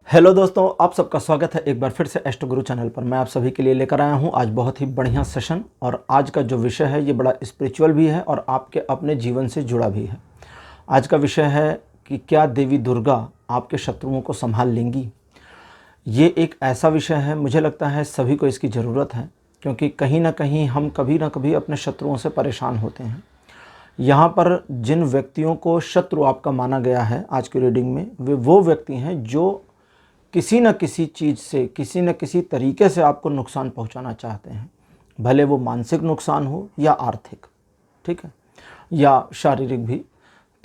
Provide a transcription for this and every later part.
Hello दोस्तों, आप सबका स्वागत है एक बार फिर से एस्ट्रो गुरु चैनल पर। मैं आप सभी के लिए लेकर आया हूं आज बहुत ही बढ़िया सेशन। और आज का जो विषय है ये बड़ा स्पिरिचुअल भी है और आपके अपने जीवन से जुड़ा भी है। आज का विषय है कि क्या देवी दुर्गा आपके शत्रुओं को संभाल लेंगी। ये एक ऐसा विषय है, मुझे लगता है सभी को इसकी ज़रूरत है, क्योंकि कहीं ना कहीं हम कभी ना कभी अपने शत्रुओं से परेशान होते हैं। यहाँ पर जिन व्यक्तियों को शत्रु आपका माना गया है आज की रीडिंग में, वे वो व्यक्ति हैं जो किसी न किसी चीज़ से, किसी न किसी तरीके से आपको नुकसान पहुंचाना चाहते हैं, भले वो मानसिक नुकसान हो या आर्थिक, ठीक है, या शारीरिक भी।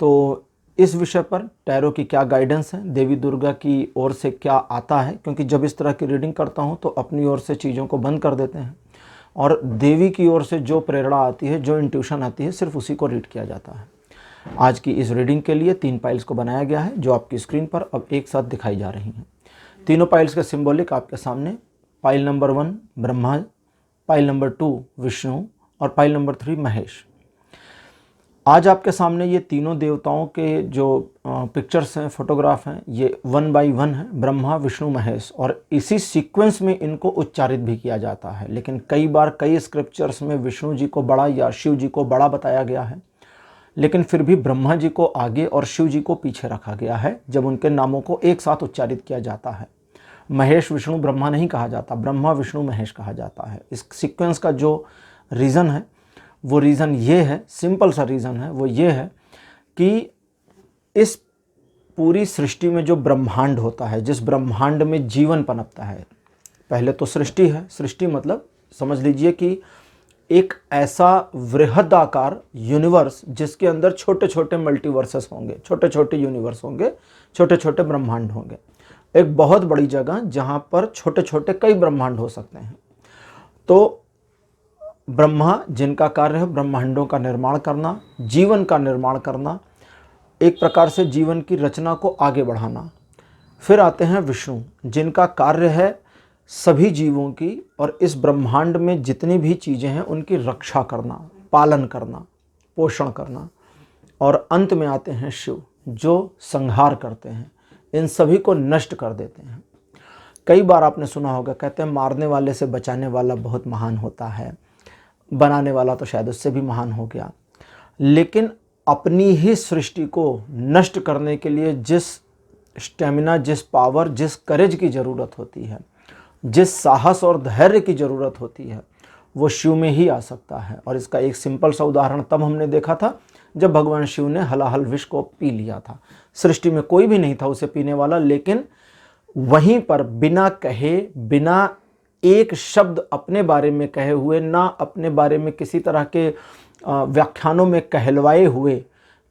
तो इस विषय पर टैरो की क्या गाइडेंस है, देवी दुर्गा की ओर से क्या आता है, क्योंकि जब इस तरह की रीडिंग करता हूं तो अपनी ओर से चीज़ों को बंद कर देते हैं और देवी की ओर से जो प्रेरणा आती है, जो इंट्यूशन आती है, सिर्फ उसी को रीड किया जाता है। आज की इस रीडिंग के लिए 3 पाइल्स को बनाया गया है, जो आपकी स्क्रीन पर अब एक साथ दिखाई जा रही हैं। तीनों पाइल्स का सिंबॉलिक आपके सामने। Pile number 1 Brahma, pile number 2 Vishnu और पाइल नंबर 3 महेश। आज आपके सामने ये तीनों देवताओं के जो पिक्चर्स हैं, फोटोग्राफ हैं, ये 1 बाई 1 है, ब्रह्मा विष्णु महेश, और इसी सीक्वेंस में इनको उच्चारित भी किया जाता है। लेकिन कई बार कई स्क्रिप्चर्स में विष्णु जी को बड़ा या शिव जी को बड़ा बताया गया है, लेकिन फिर भी ब्रह्मा जी को आगे और शिव जी को पीछे रखा गया है जब उनके नामों को एक साथ उच्चारित किया जाता है। महेश विष्णु ब्रह्मा नहीं कहा जाता, ब्रह्मा विष्णु महेश कहा जाता है। इस सीक्वेंस का जो रीज़न है वो रीज़न ये है, सिंपल सा रीज़न है, वो ये है कि इस पूरी सृष्टि में जो ब्रह्मांड होता है, जिस ब्रह्मांड में जीवन पनपता है, पहले तो सृष्टि है। सृष्टि मतलब समझ लीजिए कि एक ऐसा वृहदाकार यूनिवर्स जिसके अंदर छोटे छोटे मल्टीवर्सेस होंगे, छोटे छोटे यूनिवर्स होंगे, छोटे छोटे ब्रह्मांड होंगे। एक बहुत बड़ी जगह जहां पर छोटे छोटे कई ब्रह्मांड हो सकते हैं। तो ब्रह्मा जिनका कार्य है ब्रह्मांडों का निर्माण करना, जीवन का निर्माण करना, एक प्रकार से जीवन की रचना को आगे बढ़ाना। फिर आते हैं विष्णु जिनका कार्य है सभी जीवों की और इस ब्रह्मांड में जितनी भी चीज़ें हैं उनकी रक्षा करना, पालन करना, पोषण करना। और अंत में आते हैं शिव जो संहार करते हैं, इन सभी को नष्ट कर देते हैं। कई बार आपने सुना होगा, कहते हैं मारने वाले से बचाने वाला बहुत महान होता है, बनाने वाला तो शायद उससे भी महान हो गया। लेकिन अपनी ही सृष्टि को नष्ट करने के लिए जिस स्टेमिना, जिस पावर, जिस करेज की ज़रूरत होती है, जिस साहस और धैर्य की ज़रूरत होती है, वो शिव में ही आ सकता है। और इसका एक सिंपल सा उदाहरण तब हमने देखा था जब भगवान शिव ने हलाहल विष को पी लिया था। सृष्टि में कोई भी नहीं था उसे पीने वाला, लेकिन वहीं पर बिना कहे, बिना एक शब्द अपने बारे में कहे हुए, ना अपने बारे में किसी तरह के व्याख्यानों में कहलवाए हुए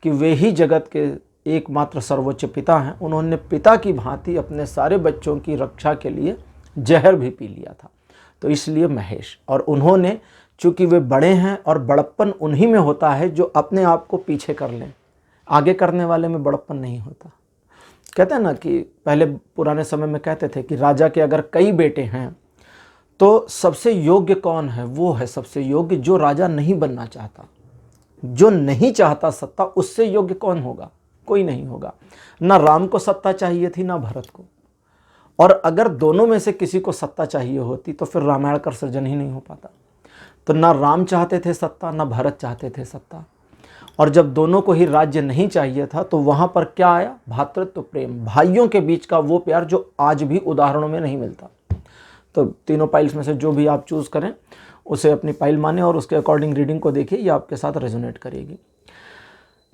कि वे ही जगत के एकमात्र सर्वोच्च पिता हैं, उन्होंने पिता की भांति अपने सारे बच्चों की रक्षा के लिए जहर भी पी लिया था। तो इसलिए महेश, और उन्होंने, चूंकि वे बड़े हैं और बड़प्पन उन्हीं में होता है जो अपने आप को पीछे कर लें, आगे करने वाले में बड़प्पन नहीं होता। कहते हैं ना कि पहले पुराने समय में कहते थे कि राजा के अगर कई बेटे हैं तो सबसे योग्य कौन है, वो है सबसे योग्य जो राजा नहीं बनना चाहता। जो नहीं चाहता सत्ता, उससे योग्य कौन होगा? कोई नहीं होगा। ना राम को सत्ता चाहिए थी ना भरत को, और अगर दोनों में से किसी को सत्ता चाहिए होती तो फिर रामायण का सृजन ही नहीं हो पाता। तो ना राम चाहते थे सत्ता, ना भरत चाहते थे सत्ता। और जब दोनों को ही राज्य नहीं चाहिए था तो वहाँ पर क्या आया? भातृत्व प्रेम, भाइयों के बीच का वो प्यार जो आज भी उदाहरणों में नहीं मिलता। तो तीनों पाइल्स में से जो भी आप चूज़ करें उसे अपनी पाइल माने और उसके अकॉर्डिंग रीडिंग को देखिए, ये आपके साथ रेजोनेट करेगी।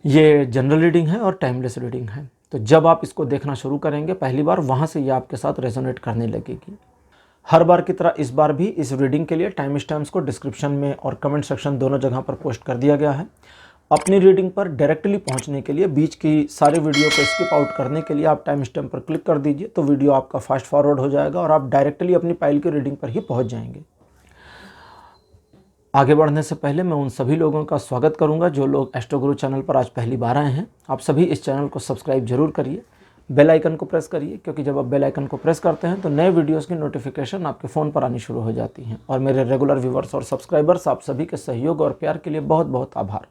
ये जनरल रीडिंग है और टाइमलेस रीडिंग है। तो जब आप इसको देखना शुरू करेंगे पहली बार, वहाँ से ये आपके साथ रेजोनेट करने लगेगी। हर बार की तरह इस बार भी इस रीडिंग के लिए टाइम स्टैम्प्स को डिस्क्रिप्शन में और कमेंट सेक्शन दोनों जगह पर पोस्ट कर दिया गया है। अपनी रीडिंग पर डायरेक्टली पहुंचने के लिए, बीच की सारे वीडियो को स्किप आउट करने के लिए आप टाइम स्टैम्प पर क्लिक कर दीजिए, तो वीडियो आपका फास्ट फॉरवर्ड हो जाएगा और आप डायरेक्टली अपनी पाइल की रीडिंग पर ही पहुंच जाएंगे। आगे बढ़ने से पहले मैं उन सभी लोगों का स्वागत करूंगा जो लोग एस्ट्रो गुरु चैनल पर आज पहली बार आए हैं। आप सभी इस चैनल को सब्सक्राइब जरूर करिए, बेल आइकन को प्रेस करिए, क्योंकि जब आप बेल आइकन को प्रेस करते हैं तो नए वीडियोस की नोटिफिकेशन आपके फ़ोन पर आनी शुरू हो जाती हैं। और मेरे रेगुलर व्यूवर्स और सब्सक्राइबर्स, आप सभी के सहयोग और प्यार के लिए बहुत बहुत आभार।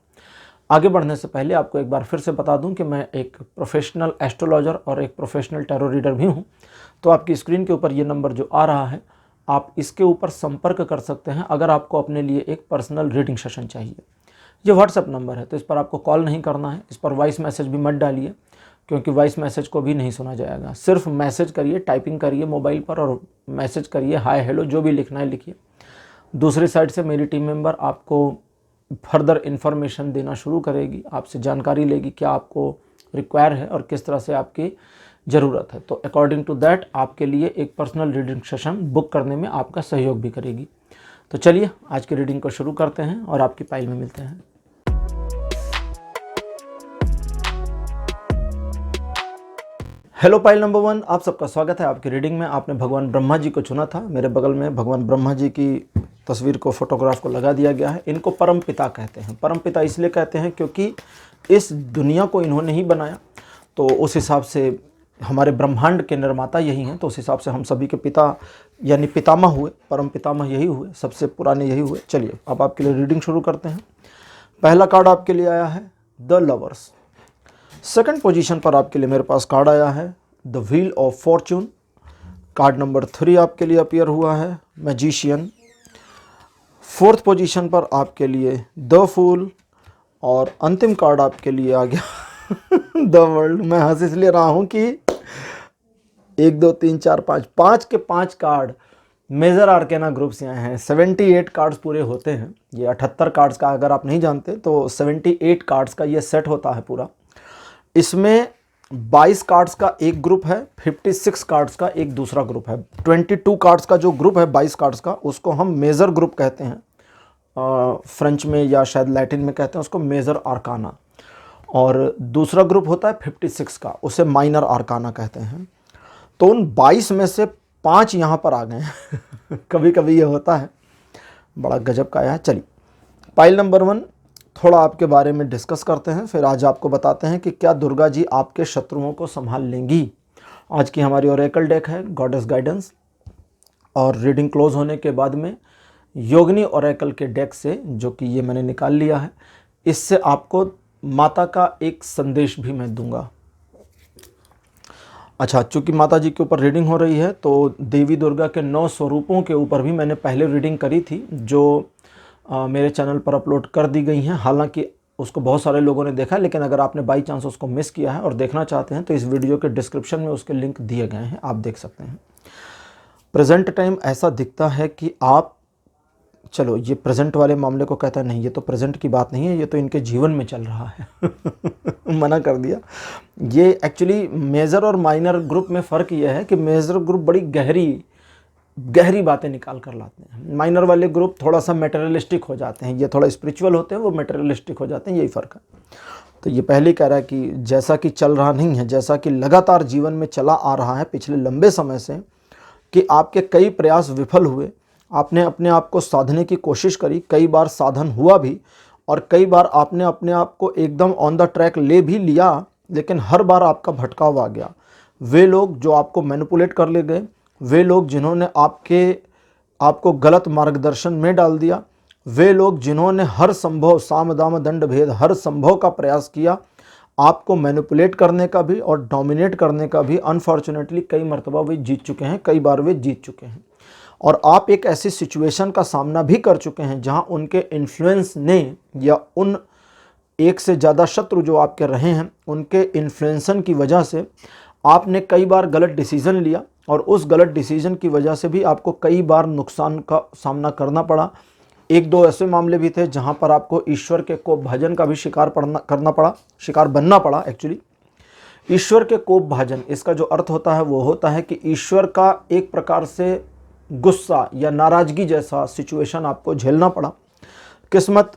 आगे बढ़ने से पहले आपको एक बार फिर से बता दूं कि मैं एक प्रोफेशनल एस्ट्रोलॉजर और एक प्रोफेशनल टैरो रीडर भी हूं। तो आपकी स्क्रीन के ऊपर ये नंबर जो आ रहा है, आप इसके ऊपर संपर्क कर सकते हैं अगर आपको अपने लिए एक पर्सनल रीडिंग सेशन चाहिए। ये व्हाट्सएप नंबर है, तो इस पर आपको कॉल नहीं करना है, इस पर वॉइस मैसेज भी मत डालिए क्योंकि वॉइस मैसेज को भी नहीं सुना जाएगा। सिर्फ मैसेज करिए, टाइपिंग करिए मोबाइल पर और मैसेज करिए, हाय हेलो जो भी लिखना है लिखिए। दूसरी साइड से मेरी टीम मेंबर आपको फर्दर इन्फॉर्मेशन देना शुरू करेगी, आपसे जानकारी लेगी क्या आपको रिक्वायर है और किस तरह से आपकी ज़रूरत है। तो अकॉर्डिंग टू दैट आपके लिए एक पर्सनल रीडिंग सेशन बुक करने में आपका सहयोग भी करेगी। तो चलिए आज की रीडिंग को शुरू करते हैं और आपकी पाइल में मिलते हैं। हेलो पाइल नंबर 1, आप सबका स्वागत है आपकी रीडिंग में। आपने भगवान ब्रह्मा जी को चुना था। मेरे बगल में भगवान ब्रह्मा जी की तस्वीर को, फोटोग्राफ को लगा दिया गया है। इनको परम पिता कहते हैं। परम पिता इसलिए कहते हैं क्योंकि इस दुनिया को इन्होंने ही बनाया, तो उस हिसाब से हमारे ब्रह्मांड के निर्माता यही हैं, तो उस हिसाब से हम सभी के पिता यानी पितामह हुए, परम पितामह यही हुए, सबसे पुराने यही हुए। चलिए अब आपके लिए रीडिंग शुरू करते हैं। पहला कार्ड आपके लिए आया है द लवर्स। सेकंड पोजीशन पर आपके लिए मेरे पास कार्ड आया है the wheel of Fortune. Card number 3 आपके लिए अपीयर हुआ है मैजिशियन। फोर्थ पोजीशन पर आपके लिए द फूल और अंतिम कार्ड आपके लिए आ गया द वर्ल्ड। मैं हंस इसलिए रहा हूं कि 1 2 3 4 5 के 5 कार्ड मेजर आर्केना ग्रुप से आए हैं। 78 कार्ड्स पूरे होते हैं। ये 78 कार्ड्स का, अगर आप नहीं जानते तो 78 कार्ड्स का ये सेट होता है पूरा। इसमें 22 कार्ड्स का एक ग्रुप है, 56 कार्ड्स का एक दूसरा ग्रुप है। 22 कार्ड्स का जो ग्रुप है 22 कार्ड्स का, उसको हम मेजर ग्रुप कहते हैं। फ्रेंच में या शायद लैटिन में कहते हैं उसको मेजर आर्काना। और दूसरा ग्रुप होता है 56 का, उसे माइनर आर्काना कहते हैं। तो उन 22 में से 5 यहाँ पर आ गए हैं कभी कभी ये होता है, बड़ा गजब का आया है। चलिए पाइल नंबर 1 थोड़ा आपके बारे में डिस्कस करते हैं, फिर आज आपको बताते हैं कि क्या दुर्गा जी आपके शत्रुओं को संभाल लेंगी। आज की हमारी ओरेकल डेक है गॉडेस गाइडेंस, और रीडिंग क्लोज होने के बाद में योगिनी ओरेकल के डेक से, जो कि ये मैंने निकाल लिया है, इससे आपको माता का एक संदेश भी मैं दूंगा। अच्छा, चूँकि माता जी के ऊपर रीडिंग हो रही है तो देवी दुर्गा के 9 स्वरूपों के ऊपर भी मैंने पहले रीडिंग करी थी, जो मेरे चैनल पर अपलोड कर दी गई हैं। हालांकि उसको बहुत सारे लोगों ने देखा, लेकिन अगर आपने बाई चांस उसको मिस किया है और देखना चाहते हैं तो इस वीडियो के डिस्क्रिप्शन में उसके लिंक दिए गए हैं, आप देख सकते हैं। प्रेजेंट टाइम ऐसा दिखता है कि आप, चलो ये प्रेजेंट वाले मामले को कहता है, नहीं ये तो प्रेजेंट की बात नहीं है, ये तो इनके जीवन में चल रहा है मना कर दिया। ये एक्चुअली मेजर और माइनर ग्रुप में फ़र्क ये है कि मेजर ग्रुप बड़ी गहरी बातें निकाल कर लाते हैं। माइनर वाले ग्रुप थोड़ा सा मेटेरियलिस्टिक हो जाते हैं, ये थोड़ा स्पिरिचुअल होते हैं, वो मेटेरियलिस्टिक हो जाते हैं, यही फ़र्क है। तो ये पहले कह रहा है कि जैसा कि चल रहा नहीं है, जैसा कि लगातार जीवन में चला आ रहा है पिछले लंबे समय से, कि आपके कई प्रयास विफल हुए, आपने अपने आप को साधने की कोशिश करी, कई बार साधन हुआ भी, और कई बार आपने अपने आप को एकदम ऑन द ट्रैक ले भी लिया, लेकिन हर बार आपका भटकाव आ गया। वे लोग जो आपको मैनिपुलेट कर ले गए, वे लोग जिन्होंने आपको गलत मार्गदर्शन में डाल दिया, वे लोग जिन्होंने हर संभव साम दाम दंड भेद हर संभव का प्रयास किया आपको मैनिपुलेट करने का भी और डोमिनेट करने का भी, अनफॉर्चुनेटली कई मरतबा वे जीत चुके हैं, कई बार वे जीत चुके हैं। और आप एक ऐसी सिचुएशन का सामना भी कर चुके हैं जहां उनके इन्फ्लुएंस ने, या उन एक से ज़्यादा शत्रु जो आपके रहे हैं, उनके इन्फ्लुएंसन की वजह से आपने कई बार गलत डिसीज़न लिया, और उस गलत डिसीजन की वजह से भी आपको कई बार नुकसान का सामना करना पड़ा। 1-2 ऐसे मामले भी थे जहां पर आपको ईश्वर के कोप भाजन का भी शिकार बनना पड़ा। एक्चुअली ईश्वर के कोप भाजन, इसका जो अर्थ होता है वो होता है कि ईश्वर का एक प्रकार से गुस्सा या नाराज़गी जैसा सिचुएशन आपको झेलना पड़ा। किस्मत,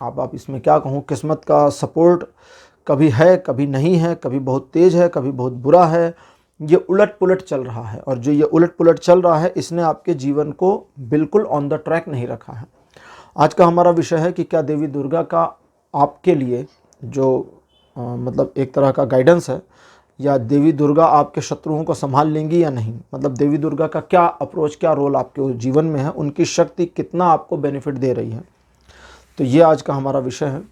आप इसमें क्या कहूँ, किस्मत का सपोर्ट कभी है कभी नहीं है, कभी बहुत तेज़ है कभी बहुत बुरा है, ये उलट पुलट चल रहा है। और जो ये उलट पुलट चल रहा है, इसने आपके जीवन को बिल्कुल ऑन द ट्रैक नहीं रखा है। आज का हमारा विषय है कि क्या देवी दुर्गा का आपके लिए जो मतलब एक तरह का गाइडेंस है, या देवी दुर्गा आपके शत्रुओं को संभाल लेंगी या नहीं। मतलब देवी दुर्गा का क्या अप्रोच, क्या रोल आपके जीवन में है, उनकी शक्ति कितना आपको बेनिफिट दे रही है। तो ये आज का हमारा विषय है।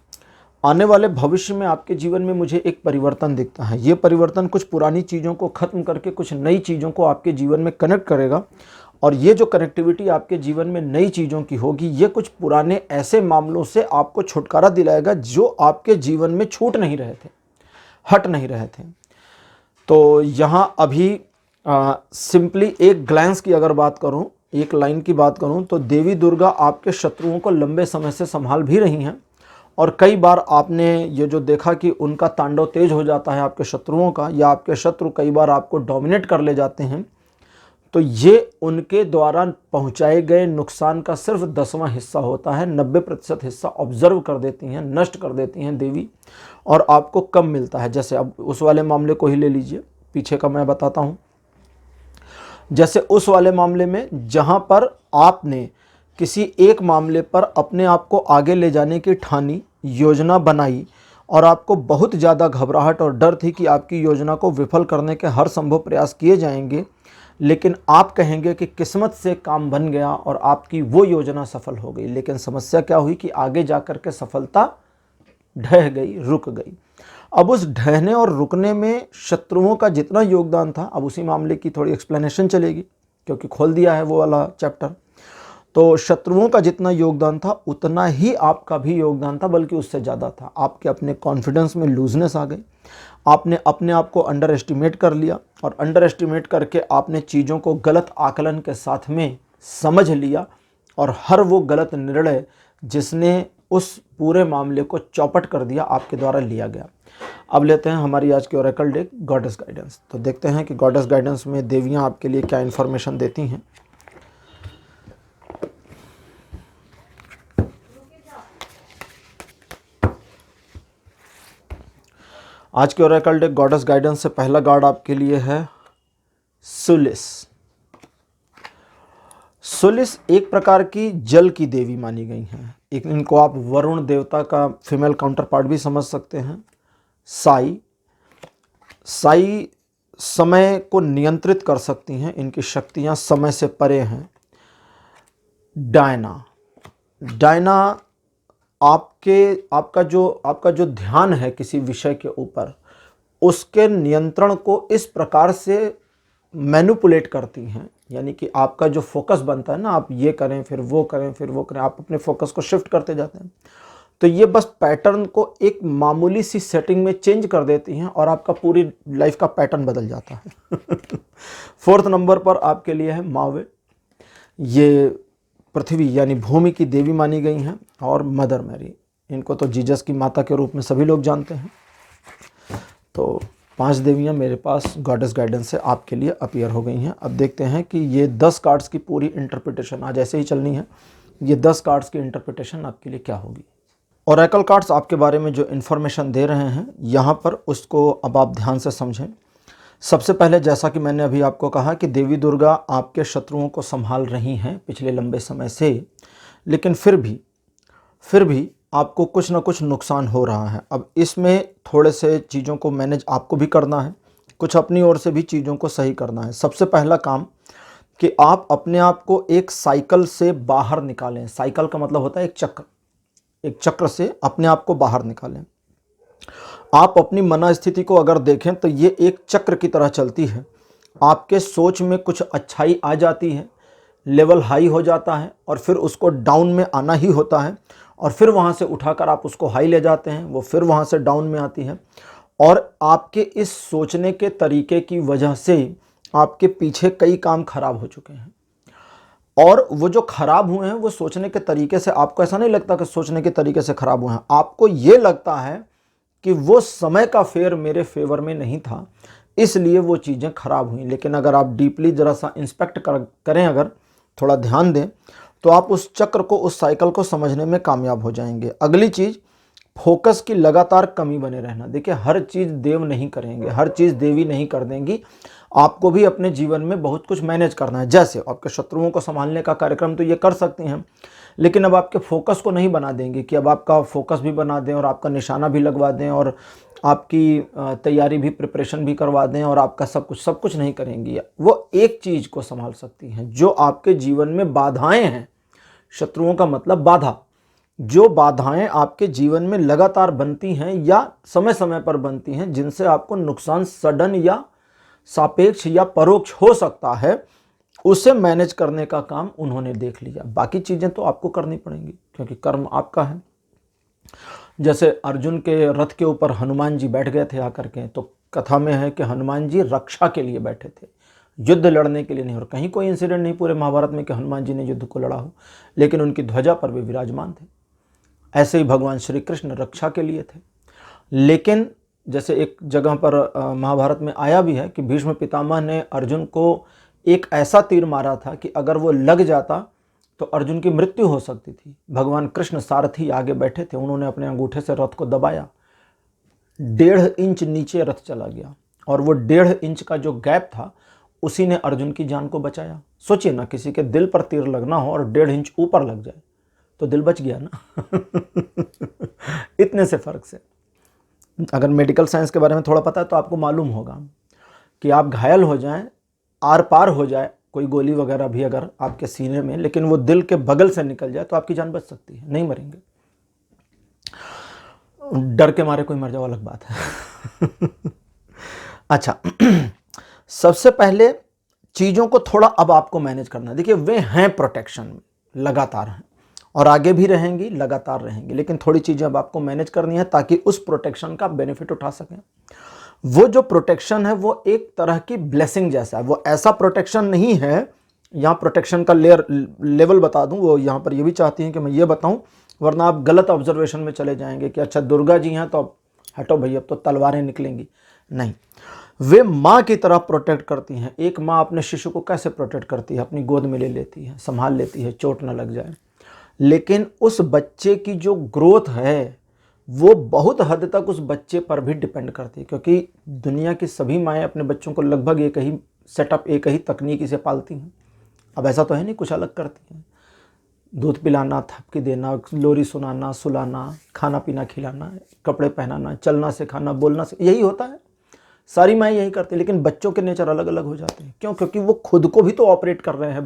आने वाले भविष्य में आपके जीवन में मुझे एक परिवर्तन दिखता है। ये परिवर्तन कुछ पुरानी चीज़ों को ख़त्म करके कुछ नई चीज़ों को आपके जीवन में कनेक्ट करेगा, और ये जो कनेक्टिविटी आपके जीवन में नई चीज़ों की होगी, ये कुछ पुराने ऐसे मामलों से आपको छुटकारा दिलाएगा जो आपके जीवन में छूट नहीं रहे थे, हट नहीं रहे थे। तो यहाँ अभी सिंपली एक ग्लैंस की अगर बात करूँ, एक लाइन की बात करूँ, तो देवी दुर्गा आपके शत्रुओं को लंबे समय से संभाल भी रही हैं। और कई बार आपने ये जो देखा कि उनका तांडव तेज हो जाता है आपके शत्रुओं का, या आपके शत्रु कई बार आपको डोमिनेट कर ले जाते हैं, तो ये उनके द्वारा पहुंचाए गए नुकसान का सिर्फ 10वां हिस्सा होता है। 90% हिस्सा ऑब्जर्व कर देती हैं, नष्ट कर देती हैं देवी, और आपको कम मिलता है। जैसे अब उस वाले मामले को ही ले लीजिए, पीछे का मैं बताता हूँ। जैसे उस वाले मामले में जहाँ पर आपने किसी एक मामले पर अपने आप को आगे ले जाने की ठानी, योजना बनाई, और आपको बहुत ज़्यादा घबराहट और डर थी कि आपकी योजना को विफल करने के हर संभव प्रयास किए जाएंगे, लेकिन आप कहेंगे कि किस्मत से काम बन गया और आपकी वो योजना सफल हो गई। लेकिन समस्या क्या हुई कि आगे जाकर के सफलता ढह गई, रुक गई। अब उस ढहने और रुकने में शत्रुओं का जितना योगदान था, अब उसी मामले की थोड़ी एक्सप्लेनेशन चलेगी क्योंकि खोल दिया है वो वाला चैप्टर। तो शत्रुओं का जितना योगदान था उतना ही आपका भी योगदान था, बल्कि उससे ज़्यादा था। आपके अपने कॉन्फिडेंस में लूजनेस आ गई, आपने अपने आप को अंडर एस्टिमेट कर लिया, और अंडर एस्टिमेट करके आपने चीज़ों को गलत आकलन के साथ में समझ लिया, और हर वो गलत निर्णय जिसने उस पूरे मामले को चौपट कर दिया आपके द्वारा लिया गया। अब लेते हैं हमारी आज की ओरेकल डेक, गॉडेस गाइडेंस। तो देखते हैं कि गॉडेस गाइडेंस में देवियाँ आपके लिए क्या इन्फॉर्मेशन देती हैं। आज के ओरेकल डेक गॉडेस गाइडेंस से पहला गार्ड आपके लिए है सुलिस। सुलिस एक प्रकार की जल की देवी मानी गई हैं। इनको आप वरुण देवता का फीमेल काउंटर पार्ट भी समझ सकते हैं। साई समय को नियंत्रित कर सकती हैं, इनकी शक्तियां समय से परे हैं। डायना आपका जो ध्यान है किसी विषय के ऊपर, उसके नियंत्रण को इस प्रकार से मैनिपुलेट करती हैं, यानी कि आपका जो फोकस बनता है ना, आप ये करें फिर वो करें फिर वो करें, आप अपने फोकस को शिफ्ट करते जाते हैं। तो ये बस पैटर्न को एक मामूली सी सेटिंग में चेंज कर देती हैं और आपका पूरी लाइफ का पैटर्न बदल जाता है। 4th नंबर पर आपके लिए है मावे। ये पृथ्वी यानी भूमि की देवी मानी गई हैं, और मदर मैरी, इनको तो जीसस की माता के रूप में सभी लोग जानते हैं। तो 5 देवियां मेरे पास गॉडेस गाइडेंस से आपके लिए अपीयर हो गई हैं। अब देखते हैं कि ये 10 कार्ड्स की पूरी इंटरप्रिटेशन आज ऐसे ही चलनी है। ये 10 कार्ड्स की इंटरप्रिटेशन आपके लिए क्या होगी। ओरेकल कार्ड्स आपके बारे में जो इन्फॉर्मेशन दे रहे हैं यहाँ पर, उसको अब आप ध्यान से समझें। सबसे पहले, जैसा कि मैंने अभी आपको कहा कि देवी दुर्गा आपके शत्रुओं को संभाल रही हैं पिछले लंबे समय से, लेकिन फिर भी आपको कुछ ना कुछ नुकसान हो रहा है। अब इसमें थोड़े से चीज़ों को मैनेज आपको भी करना है, कुछ अपनी ओर से भी चीज़ों को सही करना है। सबसे पहला काम कि आप अपने आप को एक साइकिल से बाहर निकालें। साइकिल का मतलब होता है एक चक्र से अपने आप को बाहर निकालें। आप अपनी मनस्थिति को अगर देखें तो ये एक चक्र की तरह चलती है। आपके सोच में कुछ अच्छाई आ जाती है, लेवल हाई हो जाता है, और फिर उसको डाउन में आना ही होता है, और फिर वहाँ से उठाकर आप उसको हाई ले जाते हैं, वो फिर वहाँ से डाउन में आती है। और आपके इस सोचने के तरीके की वजह से आपके पीछे कई काम खराब हो चुके हैं, और वो जो खराब हुए हैं वो सोचने के तरीके से, आपको ऐसा नहीं लगता कि सोचने के तरीके से खराब हुए हैं, आपको ये लगता है कि वो समय का फेयर मेरे फेवर में नहीं था, इसलिए वो चीज़ें खराब हुई। लेकिन अगर आप डीपली ज़रा सा इंस्पेक्ट करें, अगर थोड़ा ध्यान दें, तो आप उस चक्र को, उस साइकिल को समझने में कामयाब हो जाएंगे। अगली चीज़, फोकस की लगातार कमी बने रहना। देखिए, हर चीज़ देव नहीं करेंगे, हर चीज़ देवी नहीं कर देंगी। आपको भी अपने जीवन में बहुत कुछ मैनेज करना है। जैसे आपके शत्रुओं को संभालने का कार्यक्रम तो ये कर सकती हैं, लेकिन अब आपके फोकस को नहीं बना देंगे कि अब आपका फोकस भी बना दें और आपका निशाना भी लगवा दें और आपकी तैयारी भी, प्रिपरेशन भी करवा दें, और आपका सब कुछ नहीं करेंगी। वो एक चीज़ को संभाल सकती हैं जो आपके जीवन में बाधाएं हैं। शत्रुओं का मतलब बाधा, जो बाधाएं आपके जीवन में लगातार बनती हैं या समय समय पर बनती हैं, जिनसे आपको नुकसान सडन या सापेक्ष या परोक्ष हो सकता है, उसे मैनेज करने का काम उन्होंने देख लिया। बाकी चीज़ें तो आपको करनी पड़ेंगी क्योंकि कर्म आपका है। जैसे अर्जुन के रथ के ऊपर हनुमान जी बैठ गए थे आकर के, तो कथा में है कि हनुमान जी रक्षा के लिए बैठे थे, युद्ध लड़ने के लिए नहीं। और कहीं कोई इंसिडेंट नहीं पूरे महाभारत में कि हनुमान जी ने युद्ध को लड़ा हो, लेकिन उनकी ध्वजा पर वे विराजमान थे। ऐसे ही भगवान श्री कृष्ण रक्षा के लिए थे। लेकिन जैसे एक जगह पर महाभारत में आया भी है कि भीष्म पितामह ने अर्जुन को एक ऐसा तीर मारा था कि अगर वो लग जाता तो अर्जुन की मृत्यु हो सकती थी। भगवान कृष्ण सारथी आगे बैठे थे, उन्होंने अपने अंगूठे से रथ को दबाया, 1.5 इंच नीचे रथ चला गया, और वो 1.5 इंच का जो गैप था उसी ने अर्जुन की जान को बचाया। सोचिए ना, किसी के दिल पर तीर लगना हो और 1.5 इंच ऊपर लग जाए तो दिल बच गया ना। इतने से फर्क से, अगर मेडिकल साइंस के बारे में थोड़ा पता है तो आपको मालूम होगा कि आप घायल हो जाएं, आर पार हो जाए कोई गोली वगैरह भी अगर आपके सीने में, लेकिन वो दिल के बगल से निकल जाए तो आपकी जान बच सकती है, नहीं मरेंगे। डर के मारे कोई मर जाओ अलग बात है। अच्छा, सबसे पहले चीज़ों को थोड़ा अब आपको मैनेज करना है। देखिए, वे हैं प्रोटेक्शन में, लगातार हैं और आगे भी रहेंगी, लगातार रहेंगी, लेकिन थोड़ी चीज़ें अब आपको मैनेज करनी है ताकि उस प्रोटेक्शन का बेनिफिट उठा सकें। वो जो प्रोटेक्शन है वो एक तरह की ब्लेसिंग जैसा है। वो ऐसा प्रोटेक्शन नहीं है, यहाँ प्रोटेक्शन का लेवल बता दूं, वो यहाँ पर ये भी चाहती हैं कि मैं ये बताऊं, वरना आप गलत ऑब्जर्वेशन में चले जाएंगे कि अच्छा दुर्गा जी हैं तो अब हटो भैया, अब तो तलवारें निकलेंगी। नहीं, वे माँ की तरह प्रोटेक्ट करती हैं। एक माँ अपने शिशु को कैसे प्रोटेक्ट करती है? अपनी गोद में ले लेती है, संभाल लेती है, चोट ना लग जाए। लेकिन उस बच्चे की जो ग्रोथ है वो बहुत हद तक उस बच्चे पर भी डिपेंड करती है, क्योंकि दुनिया की सभी माएँ अपने बच्चों को लगभग एक ही सेटअप, एक ही तकनीकी से पालती हैं। अब ऐसा तो है नहीं, कुछ अलग करती हैं। दूध पिलाना, थपकी देना, लोरी सुनाना, सुलाना, खाना पीना खिलाना, कपड़े पहनाना, चलना सिखाना, बोलना से, यही होता है। सारी माएँ यही करती हैं, लेकिन बच्चों के नेचर अलग अलग हो जाते हैं। क्यों? क्योंकि वो खुद को भी तो ऑपरेट कर रहे हैं।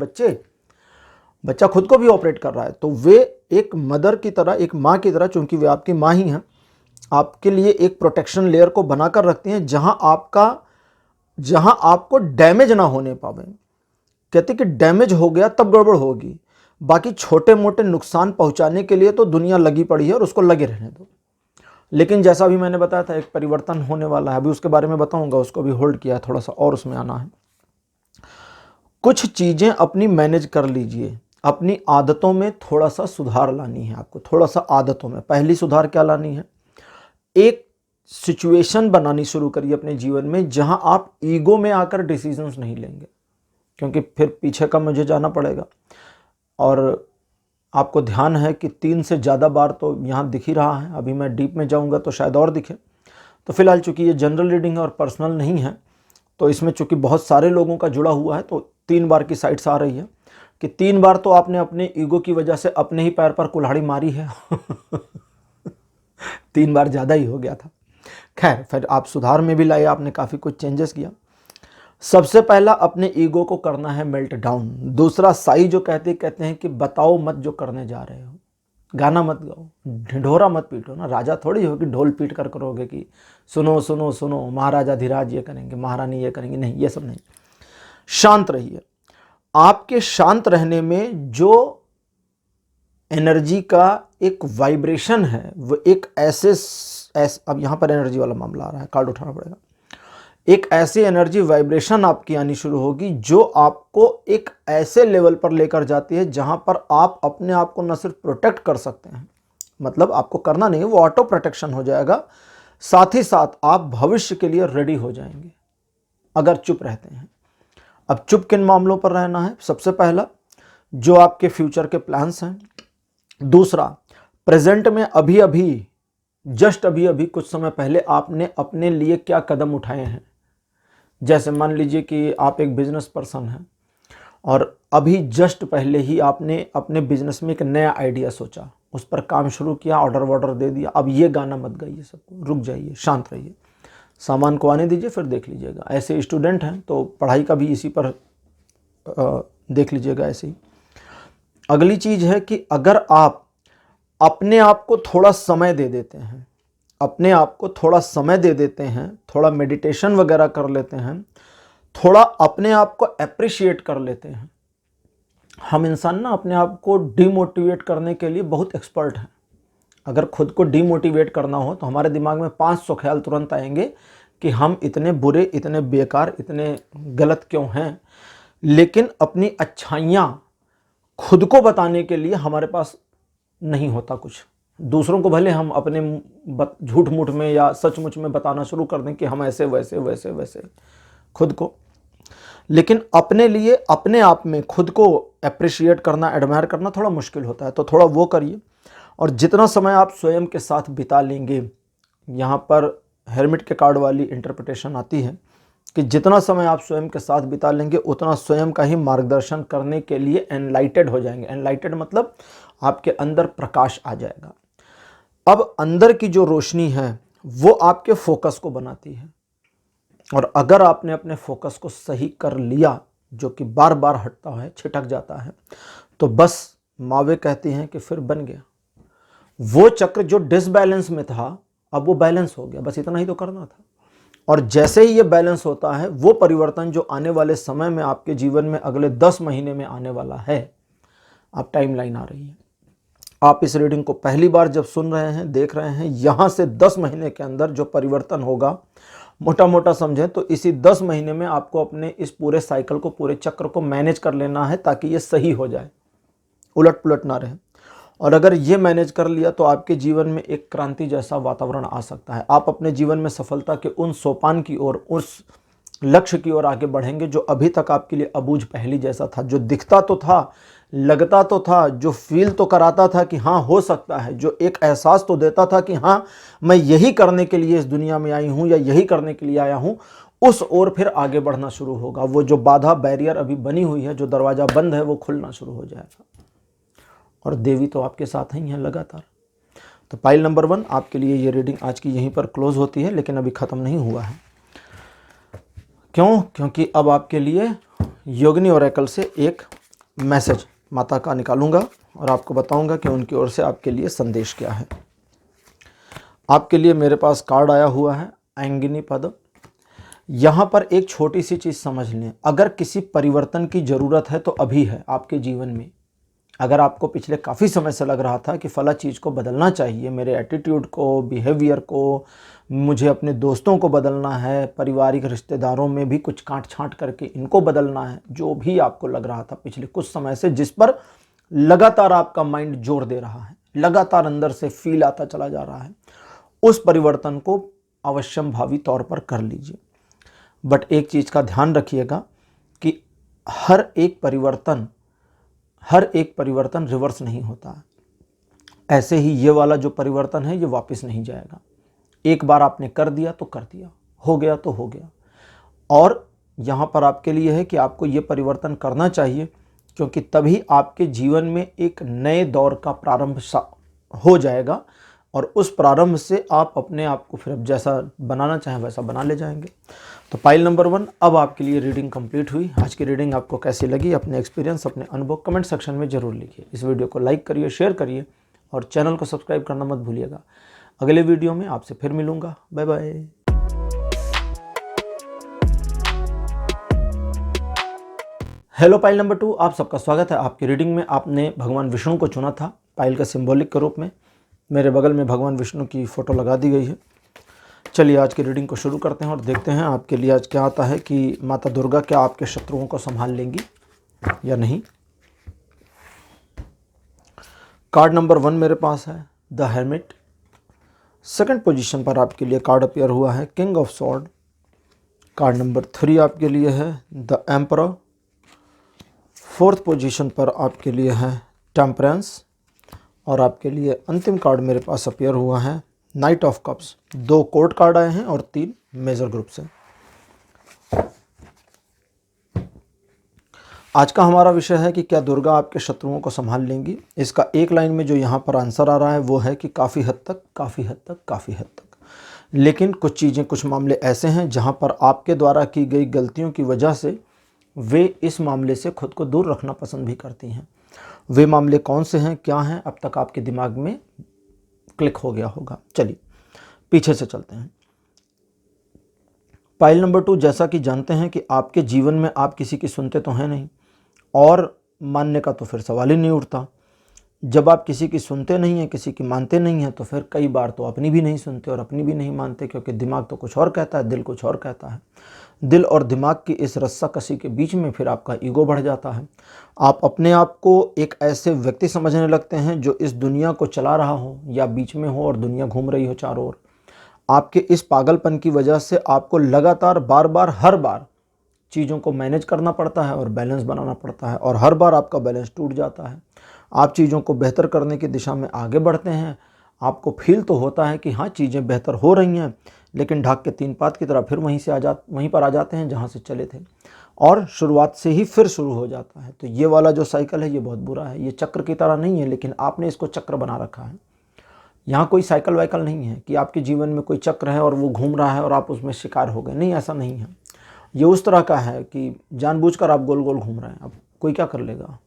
बच्चा खुद को भी ऑपरेट कर रहा है, तो वे एक मदर की तरह, एक माँ की तरह, चूंकि वे आपकी माँ ही हैं, आपके लिए एक प्रोटेक्शन लेयर को बनाकर रखती हैं जहां आपको डैमेज ना होने पावे। कहते कि डैमेज हो गया तब गड़बड़ होगी, बाकी छोटे मोटे नुकसान पहुंचाने के लिए तो दुनिया लगी पड़ी है और उसको लगे रहने दो। लेकिन जैसा भी मैंने बताया था, एक परिवर्तन होने वाला है, अभी उसके बारे में बताऊंगा, उसको भी होल्ड किया है थोड़ा सा और उसमें आना है। कुछ चीजें अपनी मैनेज कर लीजिए। अपनी आदतों में थोड़ा सा सुधार लानी है आपको, थोड़ा सा आदतों में। पहली सुधार क्या लानी है? एक सिचुएशन बनानी शुरू करिए अपने जीवन में जहां आप ईगो में आकर डिसीजंस नहीं लेंगे, क्योंकि फिर पीछे का मुझे जाना पड़ेगा। और आपको ध्यान है कि 3 से ज़्यादा बार तो यहाँ दिख ही रहा है, अभी मैं डीप में जाऊँगा तो शायद और दिखे। तो फिलहाल चूँकि ये जनरल रीडिंग है और पर्सनल नहीं है, तो इसमें चूँकि बहुत सारे लोगों का जुड़ा हुआ है, तो 3 बार की साइड्स आ रही है कि 3 बार तो आपने अपने ईगो की वजह से अपने ही पैर पर कुल्हाड़ी मारी है। 3 बार ज़्यादा ही हो गया था। खैर, फिर आप सुधार में भी लाए, आपने काफ़ी कुछ चेंजेस किया। सबसे पहला, अपने ईगो को करना है मेल्ट डाउन। दूसरा, साई जो कहते हैं कि बताओ मत जो करने जा रहे हो, गाना मत गाओ, ढिंढोरा मत पीटो ना। राजा थोड़ी हो कि ढोल पीट कर करोगे कि सुनो सुनो सुनो महाराजा धीराज ये करेंगे, महारानी ये करेंगे, नहीं, ये सब नहीं। शांत रहिए। आपके शांत रहने में जो एनर्जी का एक वाइब्रेशन है, वो एक ऐसे अब यहाँ पर एनर्जी वाला मामला आ रहा है, कार्ड उठाना पड़ेगा। एक ऐसी एनर्जी वाइब्रेशन आपकी आनी शुरू होगी जो आपको एक ऐसे लेवल पर लेकर जाती है जहां पर आप अपने आप को न सिर्फ प्रोटेक्ट कर सकते हैं, मतलब आपको करना नहीं है, वो ऑटो प्रोटेक्शन हो जाएगा, साथ ही साथ आप भविष्य के लिए रेडी हो जाएंगे अगर चुप रहते हैं। अब चुप किन मामलों पर रहना है? सबसे पहला, जो आपके फ्यूचर के प्लान्स हैं। दूसरा, प्रेजेंट में अभी अभी कुछ समय पहले आपने अपने लिए क्या कदम उठाए हैं। जैसे मान लीजिए कि आप एक बिजनेस पर्सन हैं और अभी जस्ट पहले ही आपने अपने बिजनेस में एक नया आइडिया सोचा, उस पर काम शुरू किया, ऑर्डर वॉर्डर दे दिया। अब ये गाना मत गाइए, सबको रुक जाइए, शांत रहिए, सामान को आने दीजिए, फिर देख लीजिएगा। ऐसे स्टूडेंट हैं तो पढ़ाई का भी इसी पर देख लीजिएगा ऐसे ही। अगली चीज़ है कि अगर आप अपने आप को थोड़ा समय दे देते हैं, अपने आप को थोड़ा समय दे देते हैं, थोड़ा मेडिटेशन वगैरह कर लेते हैं, थोड़ा अपने आप को अप्रिशिएट कर लेते हैं। हम इंसान ना अपने आप को डिमोटिवेट करने के लिए बहुत एक्सपर्ट हैं। अगर खुद को डिमोटिवेट करना हो तो हमारे दिमाग में 500 ख्याल तुरंत आएंगे कि हम इतने बुरे, इतने बेकार, इतने गलत क्यों हैं। लेकिन अपनी अच्छाइयाँ खुद को बताने के लिए हमारे पास नहीं होता कुछ। दूसरों को भले हम अपने झूठ मूठ में या सचमुच में बताना शुरू कर दें कि हम ऐसे वैसे वैसे वैसे खुद को, लेकिन अपने लिए अपने आप में खुद को अप्रिशिएट करना, एडमायर करना थोड़ा मुश्किल होता है। तो थोड़ा वो करिए। और जितना समय आप स्वयं के साथ बिता लेंगे, यहाँ पर हेरमिट के कार्ड वाली इंटरप्रिटेशन आती है कि जितना समय आप स्वयं के साथ बिता लेंगे उतना स्वयं का ही मार्गदर्शन करने के लिए एनलाइटेड हो जाएंगे। एनलाइटेड मतलब आपके अंदर प्रकाश आ जाएगा। अब अंदर की जो रोशनी है वो आपके फोकस को बनाती है, और अगर आपने अपने फोकस को सही कर लिया, जो कि बार बार हटता है, छिटक जाता है, तो बस मावे कहती हैं कि फिर बन गया। वो चक्र जो डिसबैलेंस में था अब वो बैलेंस हो गया, बस इतना ही तो करना था। और जैसे ही ये बैलेंस होता है, वो परिवर्तन जो आने वाले समय में आपके जीवन में अगले 10 महीने में आने वाला है, आप टाइमलाइन आ रही है। आप इस रीडिंग को पहली बार जब सुन रहे हैं, देख रहे हैं, यहाँ से 10 महीने के अंदर जो परिवर्तन होगा, मोटा मोटा समझें तो इसी 10 महीने में आपको अपने इस पूरे साइकिल को, पूरे चक्र को मैनेज कर लेना है ताकि ये सही हो जाए, उलट पुलट ना रहे। और अगर ये मैनेज कर लिया तो आपके जीवन में एक क्रांति जैसा वातावरण आ सकता है। आप अपने जीवन में सफलता के उन सोपान की ओर, उस लक्ष्य की ओर आगे बढ़ेंगे जो अभी तक आपके लिए अबूझ पहेली जैसा था, जो दिखता तो था, लगता तो था, जो फील तो कराता था कि हाँ हो सकता है, जो एक एहसास तो देता था कि हाँ मैं यही करने के लिए इस दुनिया में आई हूँ या यही करने के लिए आया हूँ, उस ओर फिर आगे बढ़ना शुरू होगा। वो जो बाधा, बैरियर अभी बनी हुई है, जो दरवाज़ा बंद है, वो खुलना शुरू हो जाएगा। और देवी तो आपके साथ ही हैं लगातार। तो पाइल नंबर 1 आपके लिए ये रीडिंग आज की यहीं पर क्लोज होती है, लेकिन अभी ख़त्म नहीं हुआ है। क्यों? क्योंकि अब आपके लिए योगिनी ओरेकल से एक मैसेज माता का निकालूंगा और आपको बताऊंगा कि उनकी ओर से आपके लिए संदेश क्या है। आपके लिए मेरे पास कार्ड आया हुआ है ऐंगिनी पद। यहाँ पर एक छोटी सी चीज़ समझ लें, अगर किसी परिवर्तन की ज़रूरत है तो अभी है आपके जीवन में। अगर आपको पिछले काफ़ी समय से लग रहा था कि फला चीज़ को बदलना चाहिए, मेरे एटीट्यूड को, बिहेवियर को, मुझे अपने दोस्तों को बदलना है, पारिवारिक रिश्तेदारों में भी कुछ काट छांट करके इनको बदलना है, जो भी आपको लग रहा था पिछले कुछ समय से, जिस पर लगातार आपका माइंड जोर दे रहा है, लगातार अंदर से फील आता चला जा रहा है, उस परिवर्तन को अवश्यम भावी तौर पर कर लीजिए। बट एक चीज़ का ध्यान रखिएगा कि हर एक परिवर्तन रिवर्स नहीं होता है। ऐसे ही ये वाला जो परिवर्तन है ये वापस नहीं जाएगा। एक बार आपने कर दिया तो कर दिया, हो गया तो हो गया। और यहाँ पर आपके लिए है कि आपको ये परिवर्तन करना चाहिए, क्योंकि तभी आपके जीवन में एक नए दौर का प्रारंभ हो जाएगा, और उस प्रारंभ से आप अपने आप को फिर अब जैसा बनाना चाहें वैसा बना ले जाएंगे। तो पाइल नंबर 1 अब आपके लिए रीडिंग कंप्लीट हुई। आज की रीडिंग आपको कैसी लगी, अपने एक्सपीरियंस, अपने अनुभव कमेंट सेक्शन में ज़रूर लिखिए। इस वीडियो को लाइक करिए, शेयर करिए और चैनल को सब्सक्राइब करना मत भूलिएगा। अगले वीडियो में आपसे फिर मिलूँगा। Bye bye. Hello pile number 2, आप सबका स्वागत है। आपकी रीडिंग में आपने भगवान विष्णु को चुना था पाइल का सिंबॉलिक के रूप में। मेरे बगल में भगवान विष्णु की फ़ोटो लगा दी गई है। चलिए आज की रीडिंग को शुरू करते हैं और देखते हैं आपके लिए आज क्या आता है कि माता दुर्गा क्या आपके शत्रुओं को संभाल लेंगी या नहीं। कार्ड नंबर 1 मेरे पास है द हेर्मिट। सेकंड पोजीशन पर आपके लिए कार्ड अपीयर हुआ है king of sword. Card number 3 आपके लिए है द एम्परर। फोर्थ पोजीशन पर आपके लिए है टेम्परेंस। और आपके लिए अंतिम कार्ड मेरे पास अपीयर हुआ है night of cups. 2 court card आए हैं और 3 मेजर ग्रुप से। आज का हमारा विषय है कि क्या दुर्गा आपके शत्रुओं को संभाल लेंगी। इसका एक लाइन में जो यहाँ पर आंसर आ रहा है वो है कि काफ़ी हद तक, काफ़ी हद तक, काफ़ी हद तक। लेकिन कुछ चीज़ें, कुछ मामले ऐसे हैं जहाँ पर आपके द्वारा की गई गलतियों की वजह से वे इस मामले से खुद को दूर रखना पसंद भी करती हैं। वे मामले कौन से हैं, क्या हैं, अब तक आपके दिमाग में क्लिक हो गया होगा। चलिए पीछे से चलते हैं। पाइल नंबर 2, जैसा कि जानते हैं कि आपके जीवन में आप किसी की सुनते तो हैं नहीं, और मानने का तो फिर सवाल ही नहीं उठता। जब आप किसी की सुनते नहीं हैं, किसी की मानते नहीं हैं, तो फिर कई बार तो अपनी भी नहीं सुनते और अपनी भी नहीं मानते, क्योंकि दिमाग तो कुछ और कहता है, दिल कुछ और कहता है। दिल और दिमाग की इस रस्साकसी के बीच में फिर आपका ईगो बढ़ जाता है। आप अपने आप को एक ऐसे व्यक्ति समझने लगते हैं जो इस दुनिया को चला रहा हो या बीच में हो और दुनिया घूम रही हो चारों ओर। आपके इस पागलपन की वजह से आपको लगातार बार बार हर बार चीज़ों को मैनेज करना पड़ता है और बैलेंस बनाना पड़ता है, और हर बार आपका बैलेंस टूट जाता है। आप चीज़ों को बेहतर करने की दिशा में आगे बढ़ते हैं, आपको फील तो होता है कि हाँ चीज़ें बेहतर हो रही हैं, लेकिन ढाक के तीन पात की तरह फिर वहीं पर आ जाते हैं जहाँ से चले थे, और शुरुआत से ही फिर शुरू हो जाता है। तो ये वाला जो साइकिल है ये बहुत बुरा है। ये चक्र की तरह नहीं है, लेकिन आपने इसको चक्र बना रखा है। यहाँ कोई साइकिल वाइकल नहीं है कि आपके जीवन में कोई चक्र है और वो घूम रहा है और आप उसमें शिकार हो गए। नहीं, ऐसा नहीं है। ये उस तरह का है कि जानबूझकर आप गोल गोल घूम रहे हैं। अब कोई क्या कर लेगा।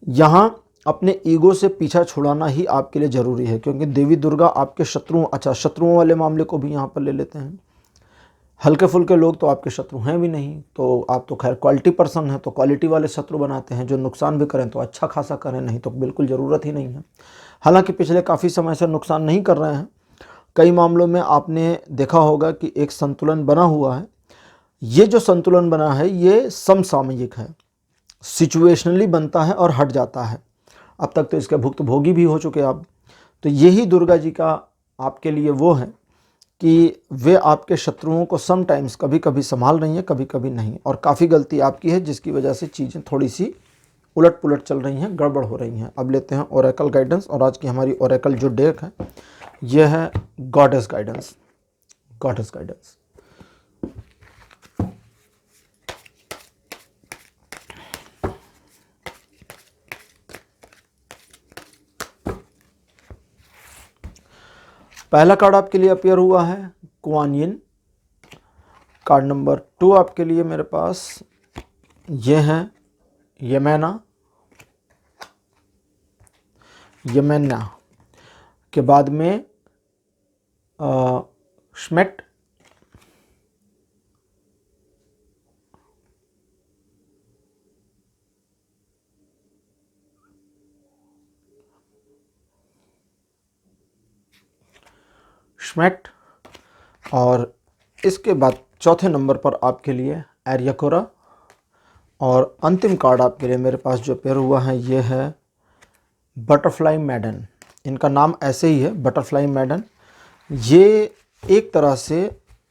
यहाँ अपने ईगो से पीछा छुड़ाना ही आपके लिए ज़रूरी है, क्योंकि देवी दुर्गा आपके शत्रुओं वाले मामले को भी यहाँ पर ले लेते हैं। हल्के फुल्के लोग तो आपके शत्रु हैं भी नहीं, तो आप तो खैर क्वालिटी पर्सन हैं, तो क्वालिटी वाले शत्रु बनाते हैं, जो नुकसान भी करें तो अच्छा खासा करें, नहीं तो बिल्कुल ज़रूरत ही नहीं है। हालांकि पिछले काफ़ी समय से नुकसान नहीं कर रहे हैं। कई मामलों में आपने देखा होगा कि एक संतुलन बना हुआ है। ये जो संतुलन बना है ये समसामयिक है, सिचुएशनली बनता है और हट जाता है। अब तक तो इसके भुक्तभोगी भी हो चुके आप। तो यही दुर्गा जी का आपके लिए वो है कि वे आपके शत्रुओं को समटाइम्स कभी कभी संभाल रही हैं, कभी कभी नहीं, और काफ़ी गलती आपकी है जिसकी वजह से चीज़ें थोड़ी सी उलट पुलट चल रही हैं, गड़बड़ हो रही हैं। अब लेते हैं ओरेकल गाइडेंस, और आज की हमारी ओरेकल जो डेक है यह है गॉडेस गाइडेंस। गॉडेस गाइडेंस पहला कार्ड आपके लिए अपीयर हुआ है कुआन यिन। कार्ड नंबर 2 आपके लिए मेरे पास ये है यमेना के बाद में श्मेट, और इसके बाद चौथे नंबर पर आपके लिए एरियाकोरा, और अंतिम कार्ड आपके लिए मेरे पास जो पेयर हुआ है ये है बटरफ्लाई मैडन। इनका नाम ऐसे ही है, बटरफ्लाई मैडन। ये एक तरह से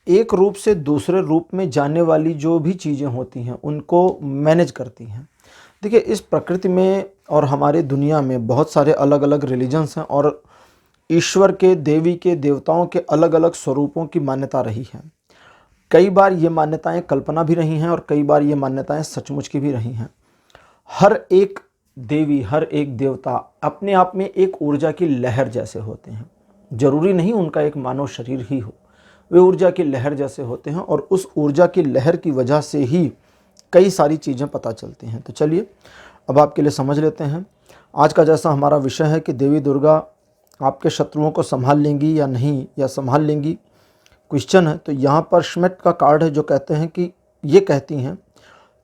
एक रूप से दूसरे रूप में जाने वाली जो भी चीज़ें होती हैं उनको मैनेज करती हैं। देखिए, इस प्रकृति में और हमारी दुनिया में बहुत सारे अलग अलग रिलीजन्स हैं, और ईश्वर के, देवी के, देवताओं के अलग अलग स्वरूपों की मान्यता रही है। कई बार ये मान्यताएं कल्पना भी रही हैं और कई बार ये मान्यताएं सचमुच की भी रही हैं। हर एक देवी, हर एक देवता अपने आप में एक ऊर्जा की लहर जैसे होते हैं। जरूरी नहीं उनका एक मानव शरीर ही हो, वे ऊर्जा की लहर जैसे होते हैं, और उस ऊर्जा की लहर की वजह से ही कई सारी चीज़ें पता चलती हैं। तो चलिए अब आपके लिए समझ लेते हैं। आज का जैसा हमारा विषय है कि देवी दुर्गा आपके शत्रुओं को संभाल लेंगी या नहीं, या संभाल लेंगी, क्वेश्चन है। तो यहाँ पर श्मेट का कार्ड है जो कहते हैं कि ये कहती हैं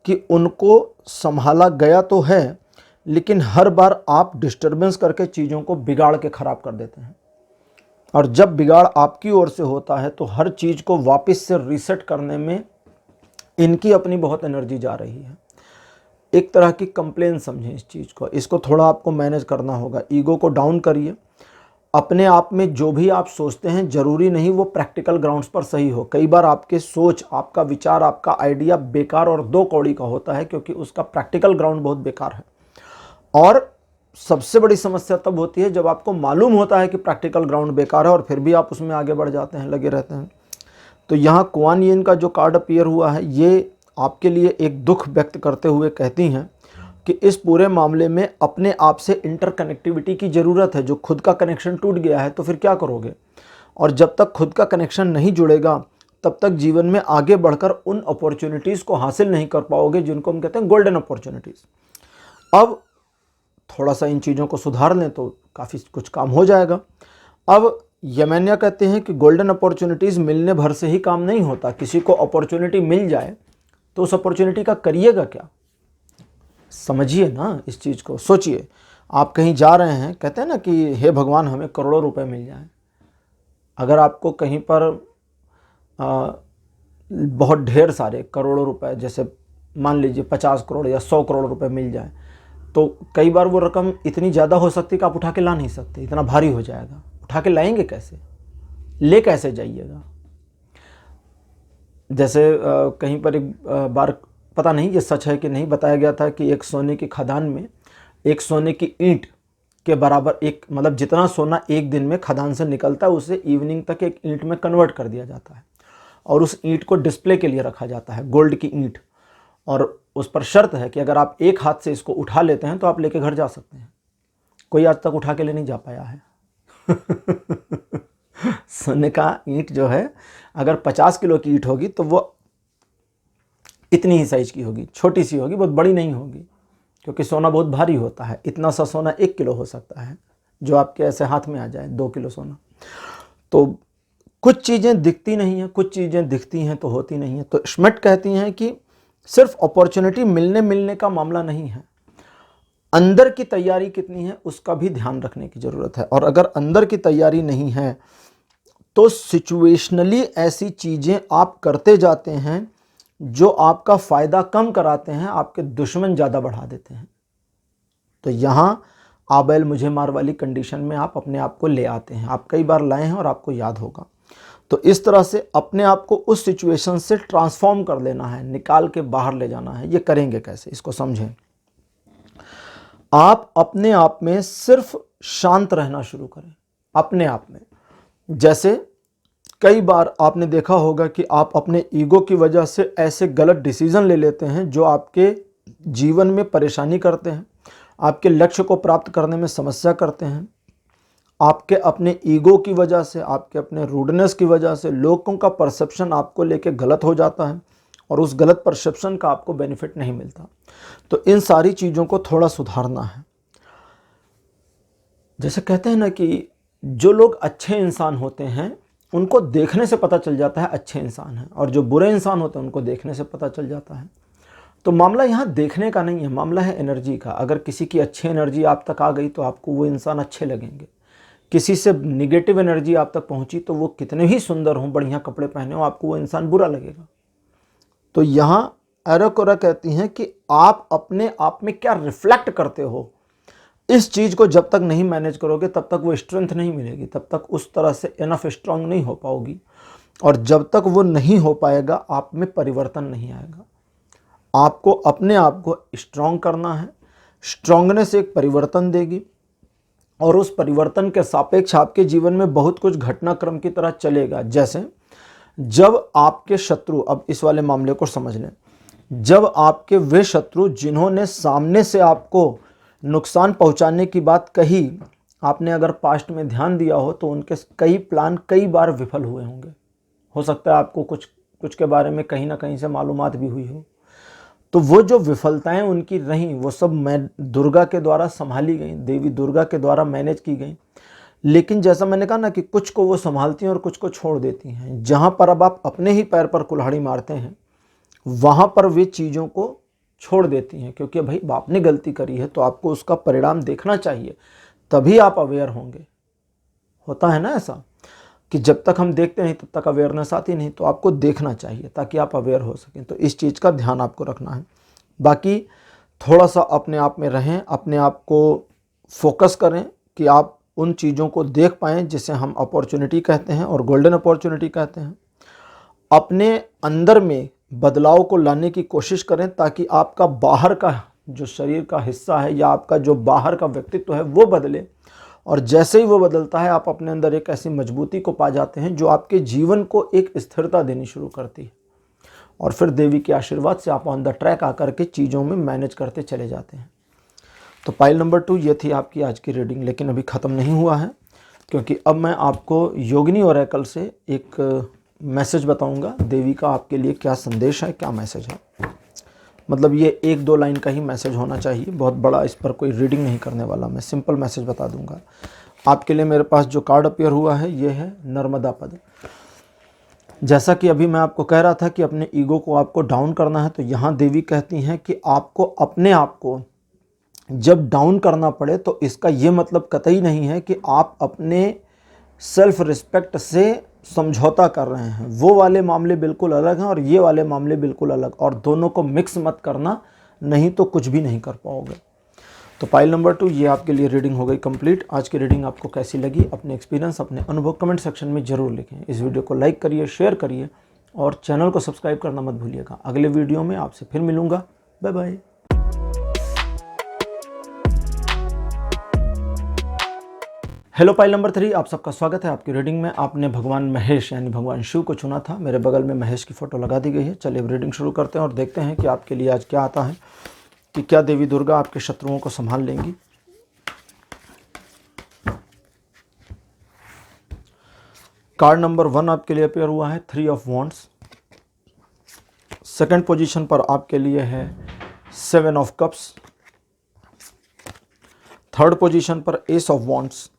कि उनको संभाला गया तो है, लेकिन हर बार आप डिस्टर्बेंस करके चीज़ों को बिगाड़ के ख़राब कर देते हैं, और जब बिगाड़ आपकी ओर से होता है तो हर चीज़ को वापस से रीसेट करने में इनकी अपनी बहुत एनर्जी जा रही है। एक तरह की कंप्लेन समझें इस चीज़ को, इसको थोड़ा आपको मैनेज करना होगा। ईगो को डाउन करिए। अपने आप में जो भी आप सोचते हैं ज़रूरी नहीं वो प्रैक्टिकल ग्राउंड्स पर सही हो। कई बार आपके सोच, आपका विचार, आपका आइडिया बेकार और दो कौड़ी का होता है, क्योंकि उसका प्रैक्टिकल ग्राउंड बहुत बेकार है। और सबसे बड़ी समस्या तब होती है जब आपको मालूम होता है कि प्रैक्टिकल ग्राउंड बेकार है और फिर भी आप उसमें आगे बढ़ जाते हैं, लगे रहते हैं। तो यहाँ कुआन यिन का जो कार्ड अपीयर हुआ है ये आपके लिए एक दुख व्यक्त करते हुए कहती हैं कि इस पूरे मामले में अपने आप से इंटरकनेक्टिविटी की ज़रूरत है। जो खुद का कनेक्शन टूट गया है तो फिर क्या करोगे, और जब तक खुद का कनेक्शन नहीं जुड़ेगा तब तक जीवन में आगे बढ़कर उन अपॉर्चुनिटीज़ को हासिल नहीं कर पाओगे जिनको हम कहते हैं गोल्डन अपॉर्चुनिटीज़। अब थोड़ा सा इन चीज़ों को सुधार लें तो काफ़ी कुछ काम हो जाएगा। अब यमनिया कहते हैं कि गोल्डन अपॉर्चुनिटीज़ मिलने भर से ही काम नहीं होता। किसी को अपॉर्चुनिटी मिल जाए तो उस अपॉर्चुनिटी का करिएगा क्या, समझिए ना इस चीज़ को, सोचिए। आप कहीं जा रहे हैं, कहते हैं ना कि हे भगवान हमें करोड़ों रुपए मिल जाएं। अगर आपको कहीं पर बहुत ढेर सारे करोड़ों रुपए, जैसे मान लीजिए 50 करोड़ या 100 करोड़ रुपए मिल जाए, तो कई बार वो रकम इतनी ज़्यादा हो सकती है कि आप उठा के ला नहीं सकते, इतना भारी हो जाएगा। उठा के लाएंगे कैसे, ले कैसे जाइएगा। जैसे कहीं पर एक बार, पता नहीं ये सच है कि नहीं, बताया गया था कि एक सोने की खदान में एक सोने की ईंट के बराबर, एक मतलब जितना सोना एक दिन में खदान से निकलता है उसे इवनिंग तक एक ईंट में कन्वर्ट कर दिया जाता है और उस ईंट को डिस्प्ले के लिए रखा जाता है, गोल्ड की ईंट। और उस पर शर्त है कि अगर आप एक हाथ से इसको उठा लेते हैं तो आप लेके घर जा सकते हैं। कोई आज तक उठा के ले नहीं जा पाया है। सोने का ईंट जो है, अगर 50 किलो की ईंट होगी तो वो इतनी ही साइज की होगी, छोटी सी होगी, बहुत बड़ी नहीं होगी, क्योंकि सोना बहुत भारी होता है। इतना सा सोना 1 किलो हो सकता है, जो आपके ऐसे हाथ में आ जाए 2 किलो सोना। तो कुछ चीज़ें दिखती नहीं हैं, कुछ चीज़ें दिखती हैं तो होती नहीं हैं। तो श्मिट कहती हैं कि सिर्फ अपॉर्चुनिटी मिलने का मामला नहीं है, अंदर की तैयारी कितनी है उसका भी ध्यान रखने की ज़रूरत है। और अगर अंदर की तैयारी नहीं है तो सिचुएशनली ऐसी चीज़ें आप करते जाते हैं जो आपका फ़ायदा कम कराते हैं, आपके दुश्मन ज़्यादा बढ़ा देते हैं। तो यहाँ आबैल मुझे मार वाली कंडीशन में आप अपने आप को ले आते हैं। आप कई बार लाए हैं और आपको याद होगा। तो इस तरह से अपने आप को उस सिचुएशन से ट्रांसफॉर्म कर लेना है, निकाल के बाहर ले जाना है। ये करेंगे कैसे, इसको समझें। आप अपने आप में सिर्फ शांत रहना शुरू करें, अपने आप में। जैसे कई बार आपने देखा होगा कि आप अपने ईगो की वजह से ऐसे गलत डिसीजन ले लेते हैं जो आपके जीवन में परेशानी करते हैं, आपके लक्ष्य को प्राप्त करने में समस्या करते हैं। आपके अपने ईगो की वजह से, आपके अपने रूडनेस की वजह से लोगों का परसेप्शन आपको लेके गलत हो जाता है और उस गलत परसेप्शन का आपको बेनिफिट नहीं मिलता। तो इन सारी चीज़ों को थोड़ा सुधारना है। जैसे कहते हैं ना कि जो लोग अच्छे इंसान होते हैं उनको देखने से पता चल जाता है अच्छे इंसान हैं, और जो बुरे इंसान होते हैं उनको देखने से पता चल जाता है। तो मामला यहाँ देखने का नहीं है, मामला है एनर्जी का। अगर किसी की अच्छी एनर्जी आप तक आ गई तो आपको वो इंसान अच्छे लगेंगे। किसी से निगेटिव एनर्जी आप तक पहुँची तो वो कितने भी सुंदर हों, बढ़िया कपड़े पहने हो, आपको वो इंसान बुरा लगेगा। तो यहाँ एरोकोरा कहती हैं कि आप अपने आप में क्या रिफ्लेक्ट करते हो, इस चीज़ को जब तक नहीं मैनेज करोगे तब तक वो स्ट्रेंथ नहीं मिलेगी, तब तक उस तरह से इनफ स्ट्रांग नहीं हो पाओगी। और जब तक वो नहीं हो पाएगा आप में परिवर्तन नहीं आएगा। आपको अपने आप को स्ट्रांग करना है। स्ट्रांगनेस एक परिवर्तन देगी और उस परिवर्तन के सापेक्ष आपके जीवन में बहुत कुछ घटनाक्रम की तरह चलेगा। जैसे जब आपके शत्रु, अब इस वाले मामले को समझ लें, जब आपके वे शत्रु जिन्होंने सामने से आपको नुकसान पहुंचाने की बात कही, आपने अगर पास्ट में ध्यान दिया हो तो उनके कई प्लान कई बार विफल हुए होंगे। हो सकता है आपको कुछ के बारे में कहीं ना कहीं से मालूमात भी हुई हो। तो वो जो विफलताएं उनकी रहीं वो सब दुर्गा के द्वारा संभाली गई, देवी दुर्गा के द्वारा मैनेज की गई। लेकिन जैसा मैंने कहा ना कि कुछ को वो संभालती हैं और कुछ को छोड़ देती हैं। जहाँ पर अब आप अपने ही पैर पर कुल्हाड़ी मारते हैं वहाँ पर वे चीज़ों को छोड़ देती हैं, क्योंकि भाई आपने गलती करी है तो आपको उसका परिणाम देखना चाहिए, तभी आप अवेयर होंगे। होता है ना ऐसा कि जब तक हम देखते नहीं तब तक अवेयरनेस आती नहीं, तो आपको देखना चाहिए ताकि आप अवेयर हो सकें। तो इस चीज़ का ध्यान आपको रखना है। बाकी थोड़ा सा अपने आप में रहें, अपने आप को फोकस करें कि आप उन चीज़ों को देख पाएँ जिसे हम अपॉर्चुनिटी कहते हैं और गोल्डन अपॉर्चुनिटी कहते हैं। अपने अंदर में बदलाव को लाने की कोशिश करें ताकि आपका बाहर का जो शरीर का हिस्सा है या आपका जो बाहर का व्यक्तित्व है वो बदले। और जैसे ही वो बदलता है आप अपने अंदर एक ऐसी मजबूती को पा जाते हैं जो आपके जीवन को एक स्थिरता देनी शुरू करती है। और फिर देवी के आशीर्वाद से आप ऑन द ट्रैक आकर के चीज़ों में मैनेज करते चले जाते हैं। तो पाइल नंबर 2 ये थी आपकी आज की रीडिंग, लेकिन अभी ख़त्म नहीं हुआ है, क्योंकि अब मैं आपको योगिनी ओरेकल से एक मैसेज बताऊंगा। देवी का आपके लिए क्या संदेश है, क्या मैसेज है। मतलब ये 1-2 लाइन का ही मैसेज होना चाहिए, बहुत बड़ा इस पर कोई रीडिंग नहीं करने वाला, मैं सिंपल मैसेज बता दूंगा। आपके लिए मेरे पास जो कार्ड अपीयर हुआ है ये है नर्मदा पद। जैसा कि अभी मैं आपको कह रहा था कि अपने ईगो को आपको डाउन करना है, तो यहाँ देवी कहती हैं कि आपको अपने आप को जब डाउन करना पड़े तो इसका ये मतलब कतई नहीं है कि आप अपने सेल्फ रिस्पेक्ट से समझौता कर रहे हैं। वो वाले मामले बिल्कुल अलग हैं और ये वाले मामले बिल्कुल अलग, और दोनों को मिक्स मत करना, नहीं तो कुछ भी नहीं कर पाओगे। तो पाइल नंबर 2 ये आपके लिए रीडिंग हो गई कंप्लीट। आज की रीडिंग आपको कैसी लगी, अपने एक्सपीरियंस, अपने अनुभव कमेंट सेक्शन में ज़रूर लिखें। इस वीडियो को लाइक करिए, शेयर करिए और चैनल को सब्सक्राइब करना मत भूलिएगा। अगले वीडियो में आपसे फिर मिलूँगा। Bye bye. Hello pile number 3, आप सबका स्वागत है आपकी रीडिंग में। आपने भगवान महेश यानी भगवान शिव को चुना था। मेरे बगल में महेश की फ़ोटो लगा दी गई है। चलिए अब रीडिंग शुरू करते हैं और देखते हैं कि आपके लिए आज क्या आता है, कि क्या देवी दुर्गा आपके शत्रुओं को संभाल लेंगी। कार्ड नंबर 1 आपके लिए अपीयर हुआ है 3 ऑफ वॉन्ड्स। सेकंड पोजीशन पर आपके लिए है 7 ऑफ कप्स। थर्ड पोजीशन पर S of wands.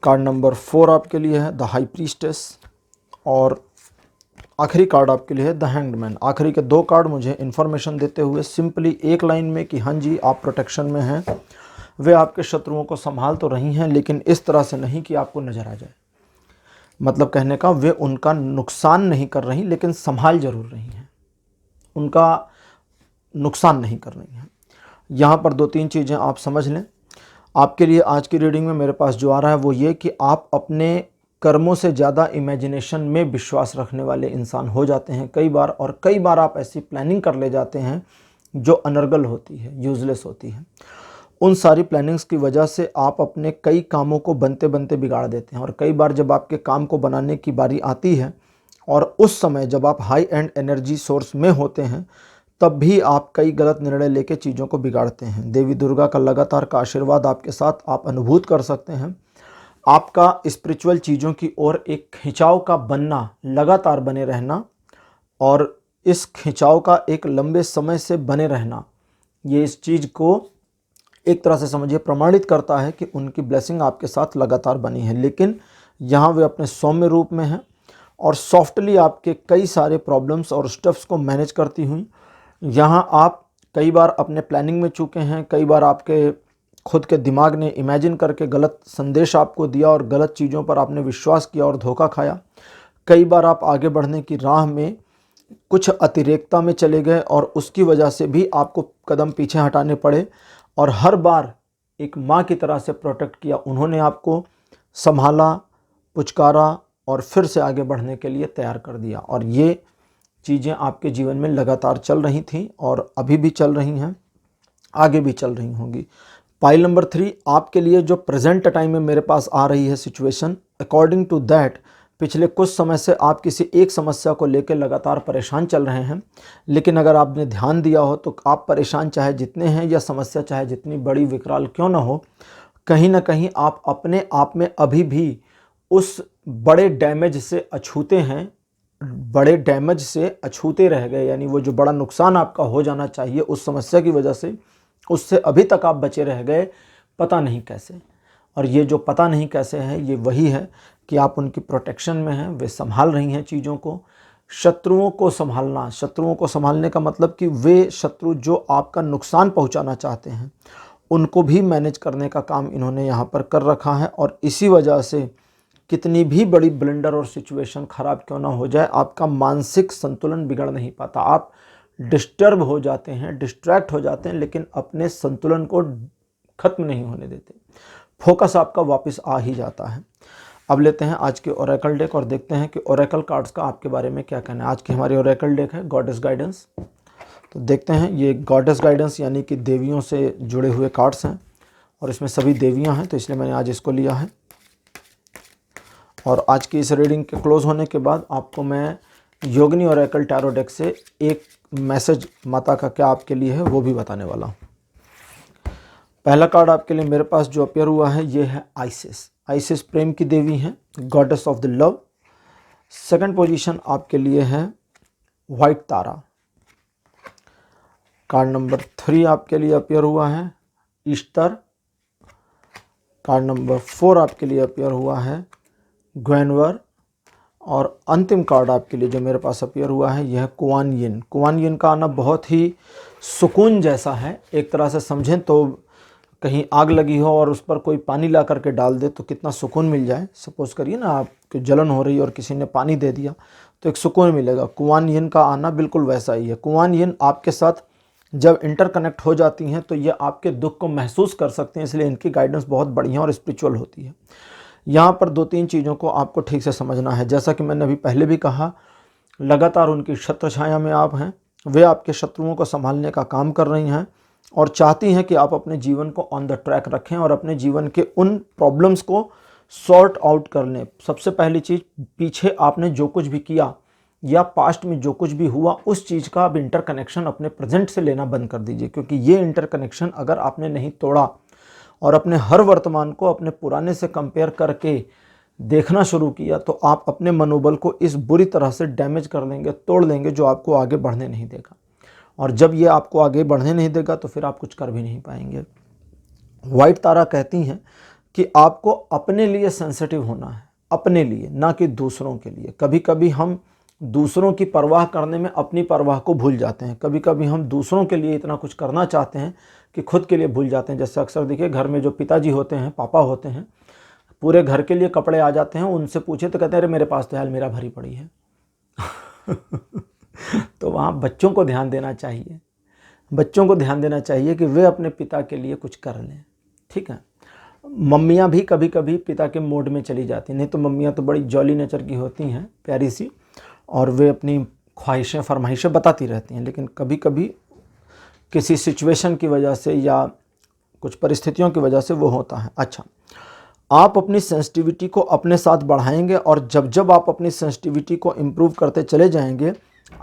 Card number 4 आपके लिए है द हाई प्रीस्टेस और आखिरी कार्ड आपके लिए है द हैंग्ड मैन। आखिरी के 2 कार्ड मुझे इन्फॉर्मेशन देते हुए सिंपली एक लाइन में कि हाँ जी आप प्रोटेक्शन में हैं। वे आपके शत्रुओं को संभाल तो रही हैं, लेकिन इस तरह से नहीं कि आपको नज़र आ जाए। मतलब कहने का वे उनका नुकसान नहीं कर रही, लेकिन संभाल जरूर रही हैं, उनका नुकसान नहीं कर रही हैं। यहाँ पर 2-3 चीज़ें आप समझ लें। आपके लिए आज की रीडिंग में मेरे पास जो आ रहा है वो ये कि आप अपने कर्मों से ज़्यादा इमेजिनेशन में विश्वास रखने वाले इंसान हो जाते हैं कई बार, और कई बार आप ऐसी प्लानिंग कर ले जाते हैं जो अनर्गल होती है, यूजलेस होती है। उन सारी प्लानिंग्स की वजह से आप अपने कई कामों को बनते बनते बिगाड़ देते हैं, और कई बार जब आपके काम को बनाने की बारी आती है और उस समय जब आप हाई एंड एनर्जी सोर्स में होते हैं, तब भी आप कई गलत निर्णय लेके चीज़ों को बिगाड़ते हैं। देवी दुर्गा का लगातार का आशीर्वाद आपके साथ आप अनुभूत कर सकते हैं। आपका स्पिरिचुअल चीज़ों की ओर एक खिंचाव का बनना, लगातार बने रहना, और इस खिंचाव का एक लंबे समय से बने रहना, ये इस चीज़ को एक तरह से समझिए प्रमाणित करता है कि उनकी ब्लेसिंग आपके साथ लगातार बनी है। लेकिन यहाँ वे अपने सौम्य रूप में हैं और सॉफ्टली आपके कई सारे प्रॉब्लम्स और स्टेप्स को मैनेज करती हुई। यहाँ आप कई बार अपने प्लानिंग में चूके हैं, कई बार आपके खुद के दिमाग ने इमेजिन करके गलत संदेश आपको दिया और गलत चीज़ों पर आपने विश्वास किया और धोखा खाया। कई बार आप आगे बढ़ने की राह में कुछ अतिरेकता में चले गए और उसकी वजह से भी आपको कदम पीछे हटाने पड़े, और हर बार एक माँ की तरह से प्रोटेक्ट किया। उन्होंने आपको संभाला, पुचकारा और फिर से आगे बढ़ने के लिए तैयार कर दिया। और ये चीज़ें आपके जीवन में लगातार चल रही थीं और अभी भी चल रही हैं, आगे भी चल रही होंगी। पाइल नंबर 3 आपके लिए जो प्रेजेंट टाइम में मेरे पास आ रही है सिचुएशन, अकॉर्डिंग टू दैट पिछले कुछ समय से आप किसी एक समस्या को लेकर लगातार परेशान चल रहे हैं। लेकिन अगर आपने ध्यान दिया हो तो आप परेशान चाहे जितने हैं, या समस्या चाहे जितनी बड़ी विकराल क्यों ना हो, कहीं ना कहीं आप अपने आप में अभी भी उस बड़े डैमेज से अछूते हैं, बड़े डैमेज से अछूते रह गए। यानी वो जो बड़ा नुकसान आपका हो जाना चाहिए उस समस्या की वजह से, उससे अभी तक आप बचे रह गए, पता नहीं कैसे। और ये जो पता नहीं कैसे है, ये वही है कि आप उनकी प्रोटेक्शन में हैं, वे संभाल रही हैं चीज़ों को। शत्रुओं को संभालना, शत्रुओं को संभालने का मतलब कि वे शत्रु जो आपका नुकसान पहुंचाना चाहते हैं, उनको भी मैनेज करने का काम इन्होंने यहाँ पर कर रखा है। और इसी वजह से कितनी भी बड़ी ब्लेंडर और सिचुएशन ख़राब क्यों ना हो जाए, आपका मानसिक संतुलन बिगड़ नहीं पाता। आप डिस्टर्ब हो जाते हैं, डिस्ट्रैक्ट हो जाते हैं, लेकिन अपने संतुलन को ख़त्म नहीं होने देते। फोकस आपका वापस आ ही जाता है। अब लेते हैं आज के ओरेकल डेक और देखते हैं कि ओरेकल कार्ड्स का आपके बारे में क्या कहना है। आज की हमारी ओरेकल डेक है गॉडेस गाइडेंस। तो देखते हैं, ये गॉडेस गाइडेंस यानी कि देवियों से जुड़े हुए कार्ड्स हैं, और इसमें सभी देवियां हैं, तो इसलिए मैंने आज इसको लिया है। और आज की इस रीडिंग के क्लोज होने के बाद आपको मैं योगिनी ओरेकल टैरो डेक से एक मैसेज माता का क्या आपके लिए है वो भी बताने वाला हूँ। पहला कार्ड आपके लिए मेरे पास जो अपीयर हुआ है ये है आइसिस। आइसिस प्रेम की देवी हैं, goddess of the love. Second position आपके लिए है व्हाइट तारा। कार्ड नंबर 3 आपके लिए अपीयर हुआ है ईस्टर। कार्ड नंबर 4 आपके लिए अपीयर हुआ है ग्वेनवर। और अंतिम कार्ड आपके लिए जो मेरे पास अपीयर हुआ है यह कुआन यिन। कुआन यिन का आना बहुत ही सुकून जैसा है। एक तरह से समझें तो कहीं आग लगी हो और उस पर कोई पानी ला करके डाल दे तो कितना सुकून मिल जाए। सपोज़ करिए ना आपकी जलन हो रही है और किसी ने पानी दे दिया तो एक सुकून मिलेगा। कुआन यिन का आना बिल्कुल वैसा ही है। कुआन यिन आपके साथ जब इंटरकनेक्ट हो जाती हैं तो ये आपके दुख को महसूस कर सकते हैं, इसलिए इनकी गाइडेंस बहुत बढ़िया और स्पिरिचुअल होती है। यहाँ पर 2-3 चीज़ों को आपको ठीक से समझना है। जैसा कि मैंने अभी पहले भी कहा, लगातार उनकी शत्रु छाया में आप हैं। वे आपके शत्रुओं को संभालने का काम कर रही हैं और चाहती हैं कि आप अपने जीवन को ऑन द ट्रैक रखें और अपने जीवन के उन प्रॉब्लम्स को सॉर्ट आउट कर लें। सबसे पहली चीज़, पीछे आपने जो कुछ भी किया या पास्ट में जो कुछ भी हुआ उस चीज़ का आप इंटरकनेक्शन अपने प्रेजेंट से लेना बंद कर दीजिए, क्योंकि ये इंटरकनेक्शन अगर आपने नहीं तोड़ा और अपने हर वर्तमान को अपने पुराने से कंपेयर करके देखना शुरू किया तो आप अपने मनोबल को इस बुरी तरह से डैमेज कर देंगे, तोड़ देंगे, जो आपको आगे बढ़ने नहीं देगा। और जब ये आपको आगे बढ़ने नहीं देगा तो फिर आप कुछ कर भी नहीं पाएंगे। वाइट तारा कहती हैं कि आपको अपने लिए सेंसिटिव होना है, अपने लिए, ना कि दूसरों के लिए। कभी कभी हम दूसरों की परवाह करने में अपनी परवाह को भूल जाते हैं। कभी कभी हम दूसरों के लिए इतना कुछ करना चाहते हैं कि खुद के लिए भूल जाते हैं। जैसे अक्सर देखिए, घर में जो पिताजी होते हैं, पापा होते हैं, पूरे घर के लिए कपड़े आ जाते हैं, उनसे पूछे तो कहते हैं अरे मेरे पास तो यार मेरा भरी पड़ी है। तो वहाँ बच्चों को ध्यान देना चाहिए, बच्चों को ध्यान देना चाहिए कि वे अपने पिता के लिए कुछ कर लें। ठीक है, मम्मियाँ भी कभी कभी पिता के मोड में चली जाती, नहीं तो मम्मियाँ तो बड़ी जॉली नेचर की होती हैं, प्यारी सी, और वे अपनी ख्वाहिशें फरमाइशें बताती रहती हैं। लेकिन कभी कभी किसी सिचुएशन की वजह से या कुछ परिस्थितियों की वजह से वो होता है। अच्छा, आप अपनी सेंसिटिविटी को अपने साथ बढ़ाएंगे और जब जब आप अपनी सेंसिटिविटी को इम्प्रूव करते चले जाएंगे,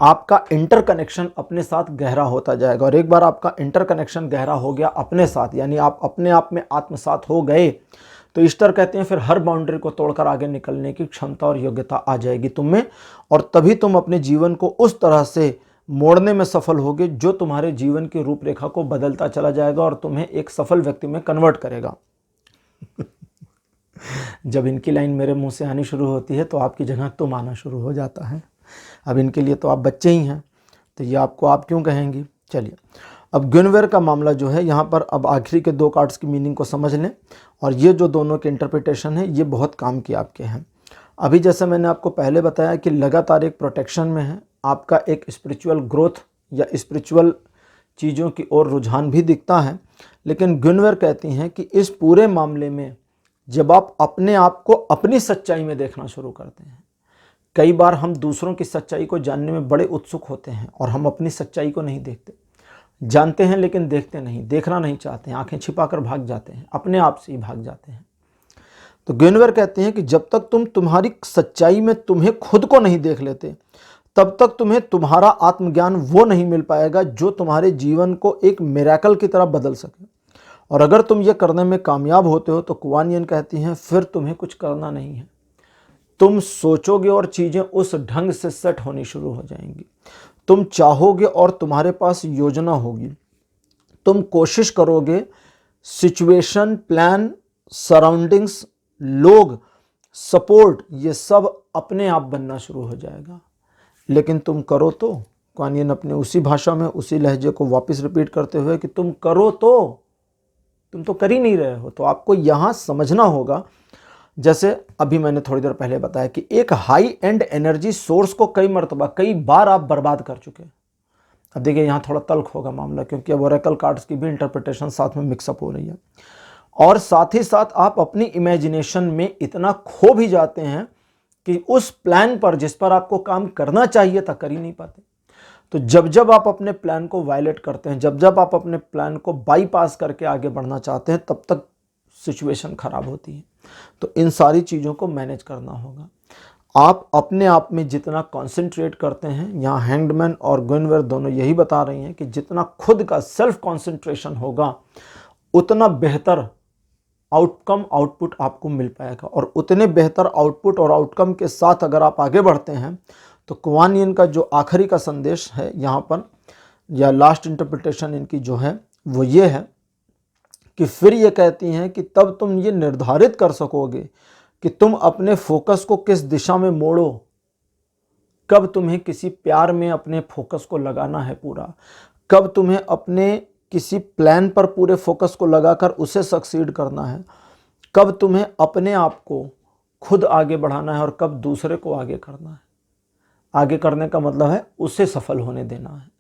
आपका इंटरकनेक्शन अपने साथ गहरा होता जाएगा। और एक बार आपका इंटरकनेक्शन गहरा हो गया अपने साथ, यानी आप अपने आप में आत्मसात हो गए, तो ईस्टर कहते हैं फिर हर बाउंड्री को तोड़कर आगे निकलने की क्षमता और योग्यता आ जाएगी तुम में, और तभी तुम अपने जीवन को उस तरह से मोड़ने में सफल होगे जो तुम्हारे जीवन की रूपरेखा को बदलता चला जाएगा और तुम्हें एक सफल व्यक्ति में कन्वर्ट करेगा। जब इनकी लाइन मेरे मुंह से आनी शुरू होती है तो आपकी जगह तुम आना शुरू हो जाता है। अब इनके लिए तो आप बच्चे ही हैं, तो ये आपको आप क्यों कहेंगी। चलिए, अब ग्वेनवेर का मामला जो है, यहाँ पर अब आखिरी के 2 कार्ड्स की मीनिंग को समझ लें, और ये जो दोनों के इंटरप्रिटेशन है ये बहुत काम के आपके हैं। अभी जैसे मैंने आपको पहले बताया कि लगातार एक प्रोटेक्शन में है, आपका एक स्पिरिचुअल ग्रोथ या स्पिरिचुअल चीज़ों की ओर रुझान भी दिखता है। लेकिन ग्वेनवेर कहती हैं कि इस पूरे मामले में जब आप अपने आप को अपनी सच्चाई में देखना शुरू करते हैं, कई बार हम दूसरों की सच्चाई को जानने में बड़े उत्सुक होते हैं और हम अपनी सच्चाई को नहीं देखते, जानते हैं लेकिन देखते नहीं, देखना नहीं चाहते हैं, आंखें छिपाकर भाग जाते हैं, अपने आप से ही भाग जाते हैं। तो ग्वेनवेर कहते हैं कि जब तक तुम तुम्हारी सच्चाई में तुम्हें खुद को नहीं देख लेते, तब तक तुम्हें तुम्हारा आत्मज्ञान वो नहीं मिल पाएगा जो तुम्हारे जीवन को एक मिरेकल की तरह बदल सके। और अगर तुम ये करने में कामयाब होते हो तो कुआन यिन कहती हैं फिर तुम्हें कुछ करना नहीं है, तुम सोचोगे और चीज़ें उस ढंग से सेट होनी शुरू हो जाएंगी। तुम चाहोगे और तुम्हारे पास योजना होगी, तुम कोशिश करोगे, सिचुएशन, प्लान, सराउंडिंग्स, लोग, सपोर्ट, ये सब अपने आप बनना शुरू हो जाएगा। लेकिन तुम करो तो, कुआन यिन अपने उसी भाषा में उसी लहजे को वापस रिपीट करते हुए कि तुम करो तो, तुम तो कर ही नहीं रहे हो। तो आपको यहाँ समझना होगा, जैसे अभी मैंने थोड़ी देर पहले बताया कि एक हाई एंड एनर्जी सोर्स को कई बार आप बर्बाद कर चुके हैं। अब देखिए यहाँ थोड़ा तल्ख होगा मामला, क्योंकि अब ओरेकल कार्ड्स की भी इंटरप्रिटेशन साथ में मिक्सअप हो रही है, और साथ ही साथ आप अपनी इमेजिनेशन में इतना खो भी जाते हैं कि उस प्लान पर जिस पर आपको काम करना चाहिए था कर ही नहीं पाते। तो जब जब आप अपने प्लान को वायलेट करते हैं, जब जब आप अपने प्लान को बाईपास करके आगे बढ़ना चाहते हैं, तब तक सिचुएशन खराब होती है। तो इन सारी चीज़ों को मैनेज करना होगा। आप अपने आप में जितना कंसंट्रेट करते हैं, यहाँ हैंग्डमैन और ग्वेनवेर दोनों यही बता रही हैं कि जितना खुद का सेल्फ कंसंट्रेशन होगा उतना बेहतर आउटपुट आपको मिल पाएगा, और उतने बेहतर आउटपुट और आउटकम के साथ अगर आप आगे बढ़ते हैं तो कुआन यिन का जो आखिरी का संदेश है यहाँ पर, या लास्ट इंटरप्रिटेशन इनकी जो है वो ये है कि फिर ये कहती हैं कि तब तुम ये निर्धारित कर सकोगे कि तुम अपने फोकस को किस दिशा में मोड़ो, कब तुम्हें किसी प्यार में अपने फोकस को लगाना है पूरा, कब तुम्हें अपने किसी प्लान पर पूरे फोकस को लगाकर उसे सक्सीड करना है, कब तुम्हें अपने आप को खुद आगे बढ़ाना है और कब दूसरे को आगे करना है। आगे करने का मतलब है उसे सफल होने देना है।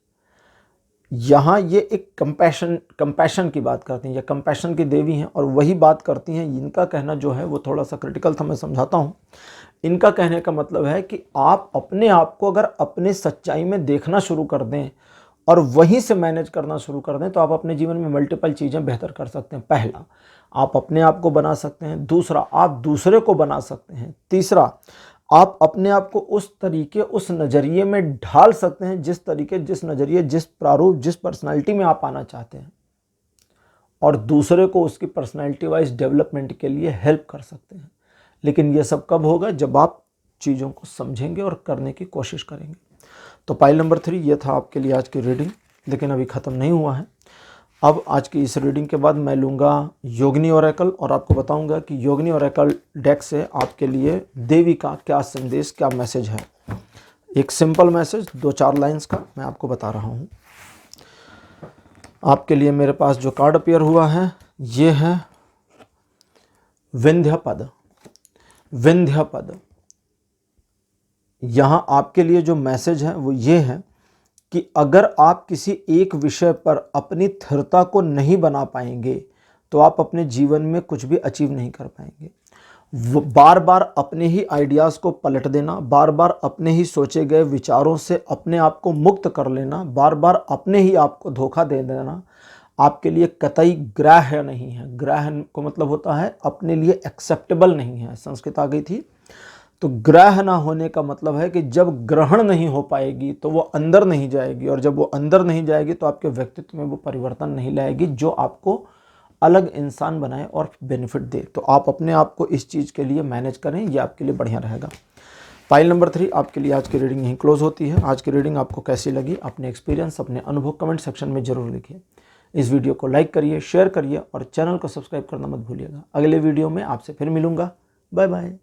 यहाँ ये एक कंपैशन की बात करती हैं, या कंपैशन की देवी हैं, और वही बात करती हैं। इनका कहना जो है वो थोड़ा सा क्रिटिकल था, मैं समझाता हूँ। इनका कहने का मतलब है कि आप अपने आप को अगर अपने सच्चाई में देखना शुरू कर दें और वहीं से मैनेज करना शुरू कर दें तो आप अपने जीवन में मल्टीपल चीज़ें बेहतर कर सकते हैं। पहला, आप अपने आप को बना सकते हैं। दूसरा, आप दूसरे को बना सकते हैं। तीसरा, आप अपने आप को उस तरीके, उस नज़रिए में ढाल सकते हैं जिस तरीके, जिस नज़रिए, जिस प्रारूप, जिस पर्सनालिटी में आप आना चाहते हैं, और दूसरे को उसकी पर्सनालिटी वाइज डेवलपमेंट के लिए हेल्प कर सकते हैं। लेकिन ये सब कब होगा? जब आप चीज़ों को समझेंगे और करने की कोशिश करेंगे। तो पाइल नंबर 3 ये था आपके लिए आज की रीडिंग, लेकिन अभी ख़त्म नहीं हुआ है। अब आज की इस रीडिंग के बाद मैं लूँगा योगिनी ओरेकल और आपको बताऊंगा कि योगिनी ओरेकल डेक से आपके लिए देवी का क्या संदेश, क्या मैसेज है। एक सिंपल मैसेज 2-4 लाइंस का मैं आपको बता रहा हूँ। आपके लिए मेरे पास जो कार्ड अपीयर हुआ है ये है विंध्यपद। विंध्यपद, यहाँ आपके लिए जो मैसेज है वो ये है कि अगर आप किसी एक विषय पर अपनी स्थिरता को नहीं बना पाएंगे तो आप अपने जीवन में कुछ भी अचीव नहीं कर पाएंगे। बार बार अपने ही आइडियाज़ को पलट देना, बार बार अपने ही सोचे गए विचारों से अपने आप को मुक्त कर लेना, बार बार अपने ही आप को धोखा दे देना आपके लिए कतई ग्राह्य नहीं है। ग्राह्य को मतलब होता है अपने लिए एक्सेप्टेबल नहीं है। संस्कृत आ गई थी। तो ग्रह ना होने का मतलब है कि जब ग्रहण नहीं हो पाएगी तो वो अंदर नहीं जाएगी, और जब वो अंदर नहीं जाएगी तो आपके व्यक्तित्व में वो परिवर्तन नहीं लाएगी जो आपको अलग इंसान बनाए और बेनिफिट दे। तो आप अपने आप को इस चीज़ के लिए मैनेज करें, ये आपके लिए बढ़िया रहेगा। पाइल नंबर 3 आपके लिए आज की रीडिंग यहीं क्लोज होती है। आज की रीडिंग आपको कैसी लगी, अपने एक्सपीरियंस, अपने अनुभव कमेंट सेक्शन में जरूर लिखिए। इस वीडियो को लाइक करिए, शेयर करिए और चैनल को सब्सक्राइब करना मत भूलिएगा। अगले वीडियो में आपसे फिर मिलूंगा। Bye bye.